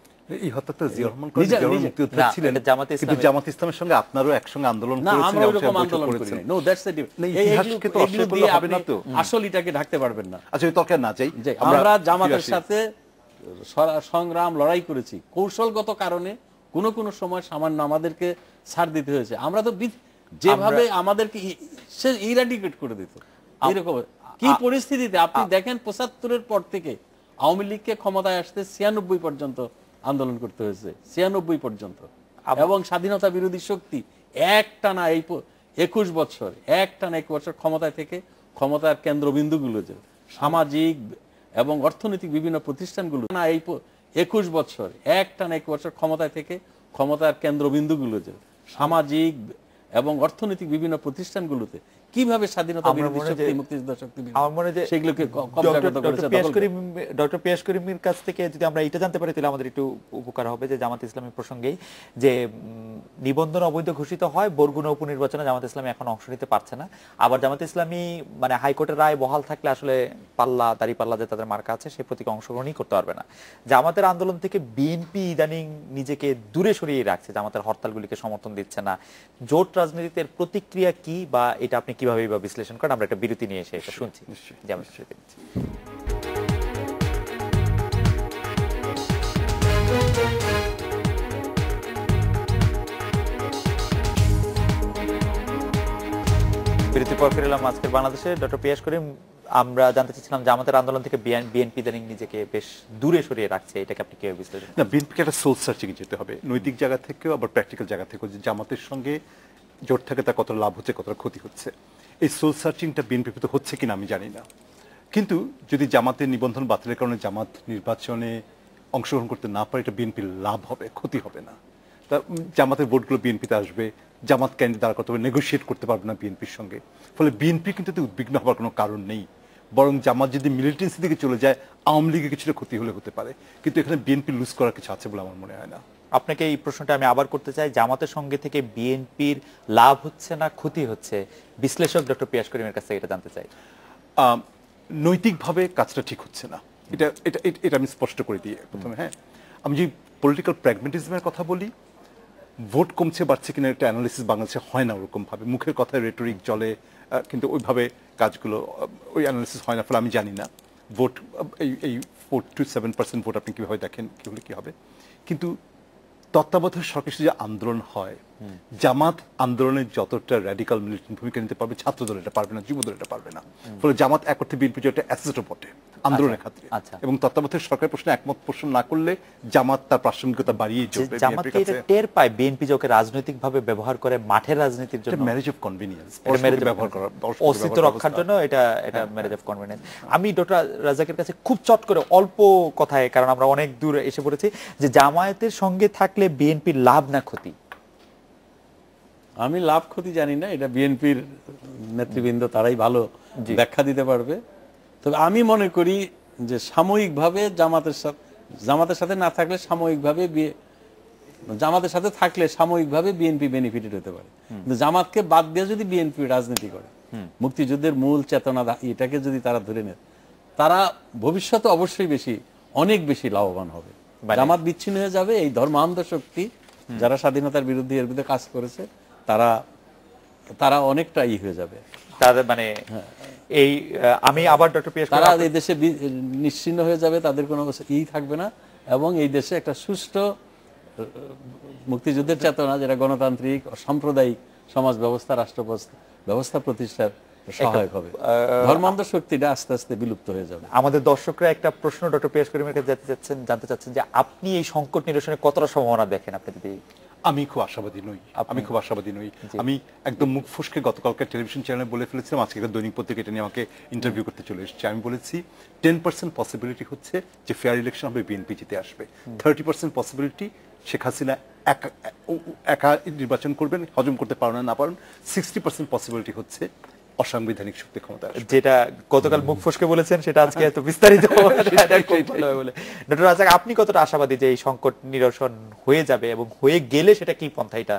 এই হত্যাটা জিয়াউর রহমান করেছেন, জিয়াউর রহমান মুক্তিযোদ্ধা ছিলেন, কিন্তু জামাত ইসলামের সঙ্গে আপনারও একসঙ্গে আন্দোলন না, করেছেন, আমরা ওরকম আন্দোলন করি না। No, that's the difference. ইতিহাসকে তো অস্বীকার করলে হবে না তো। আসল এটাকে ঢাকতে পারবেন না। আচ্ছা, এই তর্কে না যাই, আমরা জামাতের সাথে সংগ্রাম লড়াই করেছি কৌশলগত কারণে, কোন কোন সময় সামান্য আমাদেরকে ছাড় দিতে হয়েছে। আমরা তো যেভাবে আমাদেরকে সে ইরাডিকেট করে দিত, এরকম কি পরিস্থিতিতে আপনি দেখেন ৭৫-এর পর থেকে আওয়ামী লীগকে ক্ষমতায় আসতে ৯৬ পর্যন্ত আন্দোলন করতে হয়েছে, ৯৬ পর্যন্ত। এবং স্বাধীনতা বিরোধী শক্তি একটানা এই ২১ বছর, একটানা ২১ বছর ক্ষমতায় থেকে ক্ষমতার কেন্দ্রবিন্দুগুলো, যে সামাজিক এবং অর্থনৈতিক বিভিন্ন প্রতিষ্ঠানগুলো, না এই ২১ বছর, একটানা ২১ বছর ক্ষমতায় থেকে ক্ষমতার কেন্দ্রবিন্দুগুলো, যে সামাজিক এবং অর্থনৈতিক বিভিন্ন প্রতিষ্ঠানগুলোতে কিভাবে স্বাধীনতা বিরোধী শক্তি, মুক্তিযোদ্ধা শক্তি, আমার মনে হয় সেগুলোকে কবজাগত করেছে। ডক্টর পিয়াস করিমের কাছ থেকে যদি আমরা এটা জানতে পারি তাহলে আমাদের একটু উপকার হবে, যে জামাত ইসলামী প্রসঙ্গেই যে নিবন্ধন অবৈধ ঘোষিত হয়, বরগুনা উপনির্বাচনে জামাত ইসলামী এখন অংশ নিতে পারছে না। আবার জামাত ইসলামী মানে হাইকোর্টের রায় বহাল থাকলে আসলে দাঁড়িপাল্লা যে তাদের মার্কা আছে সেই প্রতীকে অংশগ্রহণই করতে পারবে না। জামাতের আন্দোলন থেকে বিএনপি ইদানিং নিজেকে দূরে সরিয়ে রাখছে, জামাতের হরতালগুলিকে সমর্থন দিচ্ছে না। জোট রাজনীতির প্রতিক্রিয়া কি, বা এটা আপনি কিভাবে বিশ্লেষণ করেন? আমরা একটা বিরতি নিয়ে এসে এটা শুনছি। বিরতির পর ফিরে এলাম আজকের বাংলাদেশে। ডক্টর পিয়াস করিম, আমরা জানতে চাচ্ছিলাম জামাতের আন্দোলন থেকে বিএনপি ইদানিং নিজেকে বেশ দূরে সরিয়ে রাখছে, এটাকে আপনি কিভাবে বিশ্লেষণ করেন? না, বিএনপিকে একটা সোল সার্চিং যেতে হবে, নৈতিক জায়গা থেকেও আবার প্র্যাকটিক্যাল জায়গা থেকেও, যে জামাতের সঙ্গে জোট থাকে তার কতটা লাভ হচ্ছে, কতটা ক্ষতি হচ্ছে। এই সোল সার্চিংটা বিএনপির তো হচ্ছে কিনা আমি জানি না, কিন্তু যদি জামাতের নিবন্ধন বাতিলের কারণে জামাত নির্বাচনে অংশগ্রহণ করতে না পারে, এটা বিএনপির লাভ হবে, ক্ষতি হবে না। তা জামাতের ভোটগুলো বিএনপিতে আসবে, জামাত ক্যান্ডিডেট দাঁড় করতে হবে, নেগোশিয়েট করতে পারবে না বিএনপির সঙ্গে। ফলে বিএনপি কিন্তু উদ্বিগ্ন হওয়ার কোনো কারণ নেই, বরং জামাত যদি মিলিটেন্সি দিকে চলে যায় আওয়ামী লীগের কিছুটা ক্ষতি হলে হতে পারে, কিন্তু এখানে বিএনপি লুজ করার কিছু আছে বলে আমার মনে হয় না। আপনাকে এই প্রশ্নটা আমি আবার করতে চাই, জামাতের সঙ্গে থেকে বিএনপির লাভ হচ্ছে না ক্ষতি হচ্ছে, বিশ্লেষক ডক্টর পিয়াস করিমের কাছে এটা জানতে চাই। নৈতিকভাবে কাজটা ঠিক হচ্ছে না, এটা এটা এটা আমি স্পষ্ট করে দিই প্রথমে। হ্যাঁ, আমি যে পলিটিক্যাল প্র্যাগমেটিজমের কথা বলি, ভোট কমছে বাড়ছে কিনা একটা অ্যানালিসিস বাংলাদেশে হয় না ওরকম ভাবে, মুখের কথায় রেটরিক চলে, কিন্তু ওইভাবে কাজগুলো, ওই অ্যানালিসিস হয় না। ফলে আমি জানি না ভোট এই 4 to 7% ভোট আপনি কিভাবে দেখেন, কি হলে কি হবে। কিন্তু তত্ত্বাবধায়ক সরকার যে আন্দোলন হয়, জামাত আন্দোলনের যতটা র্যাডিক্যাল মিলিটেন্ট ভূমিকা নিতে পারবে, ছাত্র দল এটা পারবে না, যুব দল এটা পারবে না। ফলে জামাত এক অর্থে বিএনপির একটা অ্যাসেটও বটে আন্দোলনের ক্ষেত্রে। এবং তত্ত্বাবধায়ক সরকার প্রশ্নে একমত পোষণ না করলে জামাত তার প্রাসঙ্গিকতা বাড়িয়ে চলবে। জামাত কি এটা টের পায় বিএনপি যাকে রাজনৈতিকভাবে ব্যবহার করে মাঠের রাজনীতির জন্য? ম্যারেজ অফ কনভেনিয়েন্স, ব্যবহার করা, অস্তিত্ব রক্ষার জন্য এটা ম্যারেজ অফ কনভেনিয়েন্স। আমি ডক্টর রাজাকের কাছে খুব চট করে অল্প কথায়, কারণ আমরা অনেক দূর এসে পড়েছি, যে জামায়াতের সঙ্গে থাকলে বিএনপির লাভ না ক্ষতি? আমি লাভ ক্ষতি জানি না, এটা বিএনপির নেতৃবৃন্দ তারাই ভালো ব্যাখ্যা দিতে পারবে। তবে আমি মনে করি যে সাময়িকভাবে জামাতের সাথে না থাকলে সাময়িকভাবে, জামাতের সাথে থাকলে সাময়িকভাবে বিএনপি বেনিফিটেড হতে পারে, কিন্তু জামাতকে বাদ দিয়ে যদি বিএনপি রাজনীতি করে, মুক্তিযুদ্ধের মূল চেতনা এটাকে যদি তারা ধরে নেয়, তারা ভবিষ্যতে অবশ্যই অনেক বেশি লাভবান হবে। জামাত বিচ্ছিন্ন হয়ে যাবে, এই ধর্মান্ধ শক্তি যারা স্বাধীনতার বিরুদ্ধে এর বিরুদ্ধে কাজ করেছে তারা অনেকটা হয়ে যাবে। তাদের মানে এই আমি আবার ডক্টর পিয়াস, তারা এই দেশে নিশ্চিহ্ন হয়ে যাবে, তাদের কোনো থাকবে না, এবং এই দেশে একটা সুষ্ঠু মুক্তিযুদ্ধের চেতনা, যেটা গণতান্ত্রিক সাম্প্রদায়িক সমাজ ব্যবস্থা, রাষ্ট্র ব্যবস্থা প্রতিষ্ঠার সহায়ক হবে। ধর্মান্ধ শক্তিটা আস্তে আস্তে বিলুপ্ত হয়ে যাবে। আমাদের দর্শকরা একটা প্রশ্ন ডক্টর পিয়াস করিমের কাছে জানতে চাচ্ছেন যে আপনি এই সংকট নিরসনে কতটা সম্ভাবনা দেখেন? আপনি যদি আমি খুব আশাবাদী নই। আমি একদম মুখ ফসকে গতকালকে টেলিভিশন চ্যানেলে বলে ফেলেছিলাম, আজকে একটা দৈনিক পত্রিকা এটা নিয়ে আমাকে ইন্টারভিউ করতে চলে এসেছে। আমি বলেছি 10% পসিবিলিটি হচ্ছে যে ফেয়ার ইলেকশন হবে, বিএনপি জিতে আসবে। 30% পসিবিলিটি শেখ হাসিনা একা নির্বাচন করবেন, হজম করতে পারেন না পারেন। 60% পসিবিলিটি হচ্ছে অসাংবিধানিক শক্তি ক্ষমতা আসবে। যেটা গতকাল মুখ ফসকে বলেছেন সেটা আজকে এত বিস্তারিত ডক্টর রাজাক, আপনি কতটা আশাবাদী যে এই সংকট নিরসন হয়ে যাবে এবং হয়ে গেলে সেটা কি পন্থা, এটা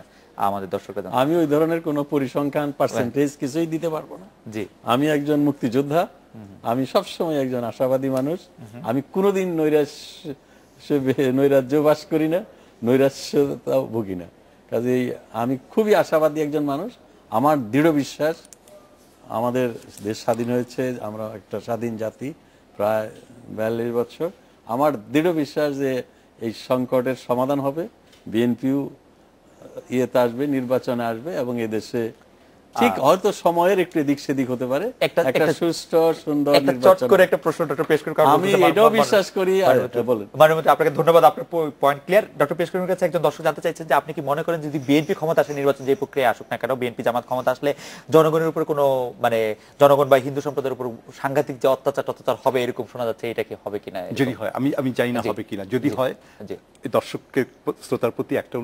আমাদের দর্শকরা জানেন? আমি ওই ধরনের কোনো পরিসংখ্যান পার্সেন্টেজ কিছুই দিতে পারবো না। জি, আমি একজন মুক্তিযোদ্ধা, আমি সবসময় একজন আশাবাদী মানুষ। আমি কোনোদিন নৈরাজ্য বাস করি না, নৈরাশ্যতাও ভুগি না। কাজেই আমি খুবই আশাবাদী একজন মানুষ। আমার দৃঢ় বিশ্বাস আমাদের দেশ স্বাধীন হয়েছে, আমরা একটা স্বাধীন জাতি, প্রায় 42 বছর। আমার দৃঢ় বিশ্বাস যে এই সংকটের সমাধান হবে, বিএনপিও ইয়েতে আসবে, নির্বাচনে আসবে এবং এদেশে ঠিক হয়তো সময়ের একটু এদিক সেদিক হতে পারে, একটা সুষ্ঠু সুন্দর নির্বাচন। করে একটা প্রশ্ন ডক্টর পেশ করে আমি এটাও বিশ্বাস করি। বলেন। মাননীয় আপনাকে ধন্যবাদ, আপনার পয়েন্ট ক্লিয়ার। ডক্টর পেশ করিমের কাছে একজন দর্শক জানতে চাইছেন যে আপনি কি মনে করেন যদি বিএনপি ক্ষমতা আসে, নির্বাচন যে প্রক্রিয়া আসুক না কেন, বিএনপি জামাত ক্ষমতা আসলে জনগণের উপর কোনো মানে জনগণ বা হিন্দু সম্প্রদায়ের উপর সাংঘাতিক যে অত্যাচার হবে এরকম শোনা যাচ্ছে, এটা কি হবে কিনা? যদি হয়, আমি জানি না হবে কিনা, যদি হয় দর্শকের শ্রোতার প্রতি একটা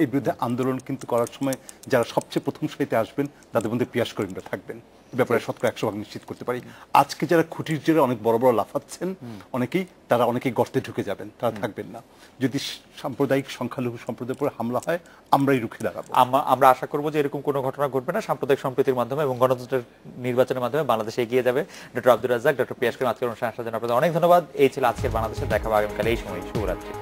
এই বিরুদ্ধে আন্দোলন কিন্তু করার সময় যারা সবচেয়ে প্রথম সারিতে আসবেন তাদের মধ্যে পিয়াস করিমরা থাকবেন, ব্যাপারে 100% নিশ্চিত করতে পারি। আজকে যারা খুঁটির জেরে অনেক বড় বড় লাফাচ্ছেন অনেকেই গর্তে ঢুকে যাবেন, তারা থাকবেন না। যদি সাম্প্রদায়িক সংখ্যালঘু সম্প্রদায়ের উপর হামলা হয় আমরাই রুখে দাঁড়াবো। আমরা আশা করবো যে এরকম কোনো ঘটনা ঘটবে না। সাম্প্রদায়িক সম্প্রীতির মাধ্যমে এবং গণতন্ত্রের নির্বাচনের মাধ্যমে বাংলাদেশ এগিয়ে যাবে। ডক্টর আব্দুর রাজ্জাক, ডক্টর পিয়াস করিম, আজকের অনুষ্ঠানে আসার জন্য আপনাদের অনেক ধন্যবাদ। এই ছিল আজকের বাংলাদেশের দেখা, আগামীকাল এই সময়। শুভরাত্রি।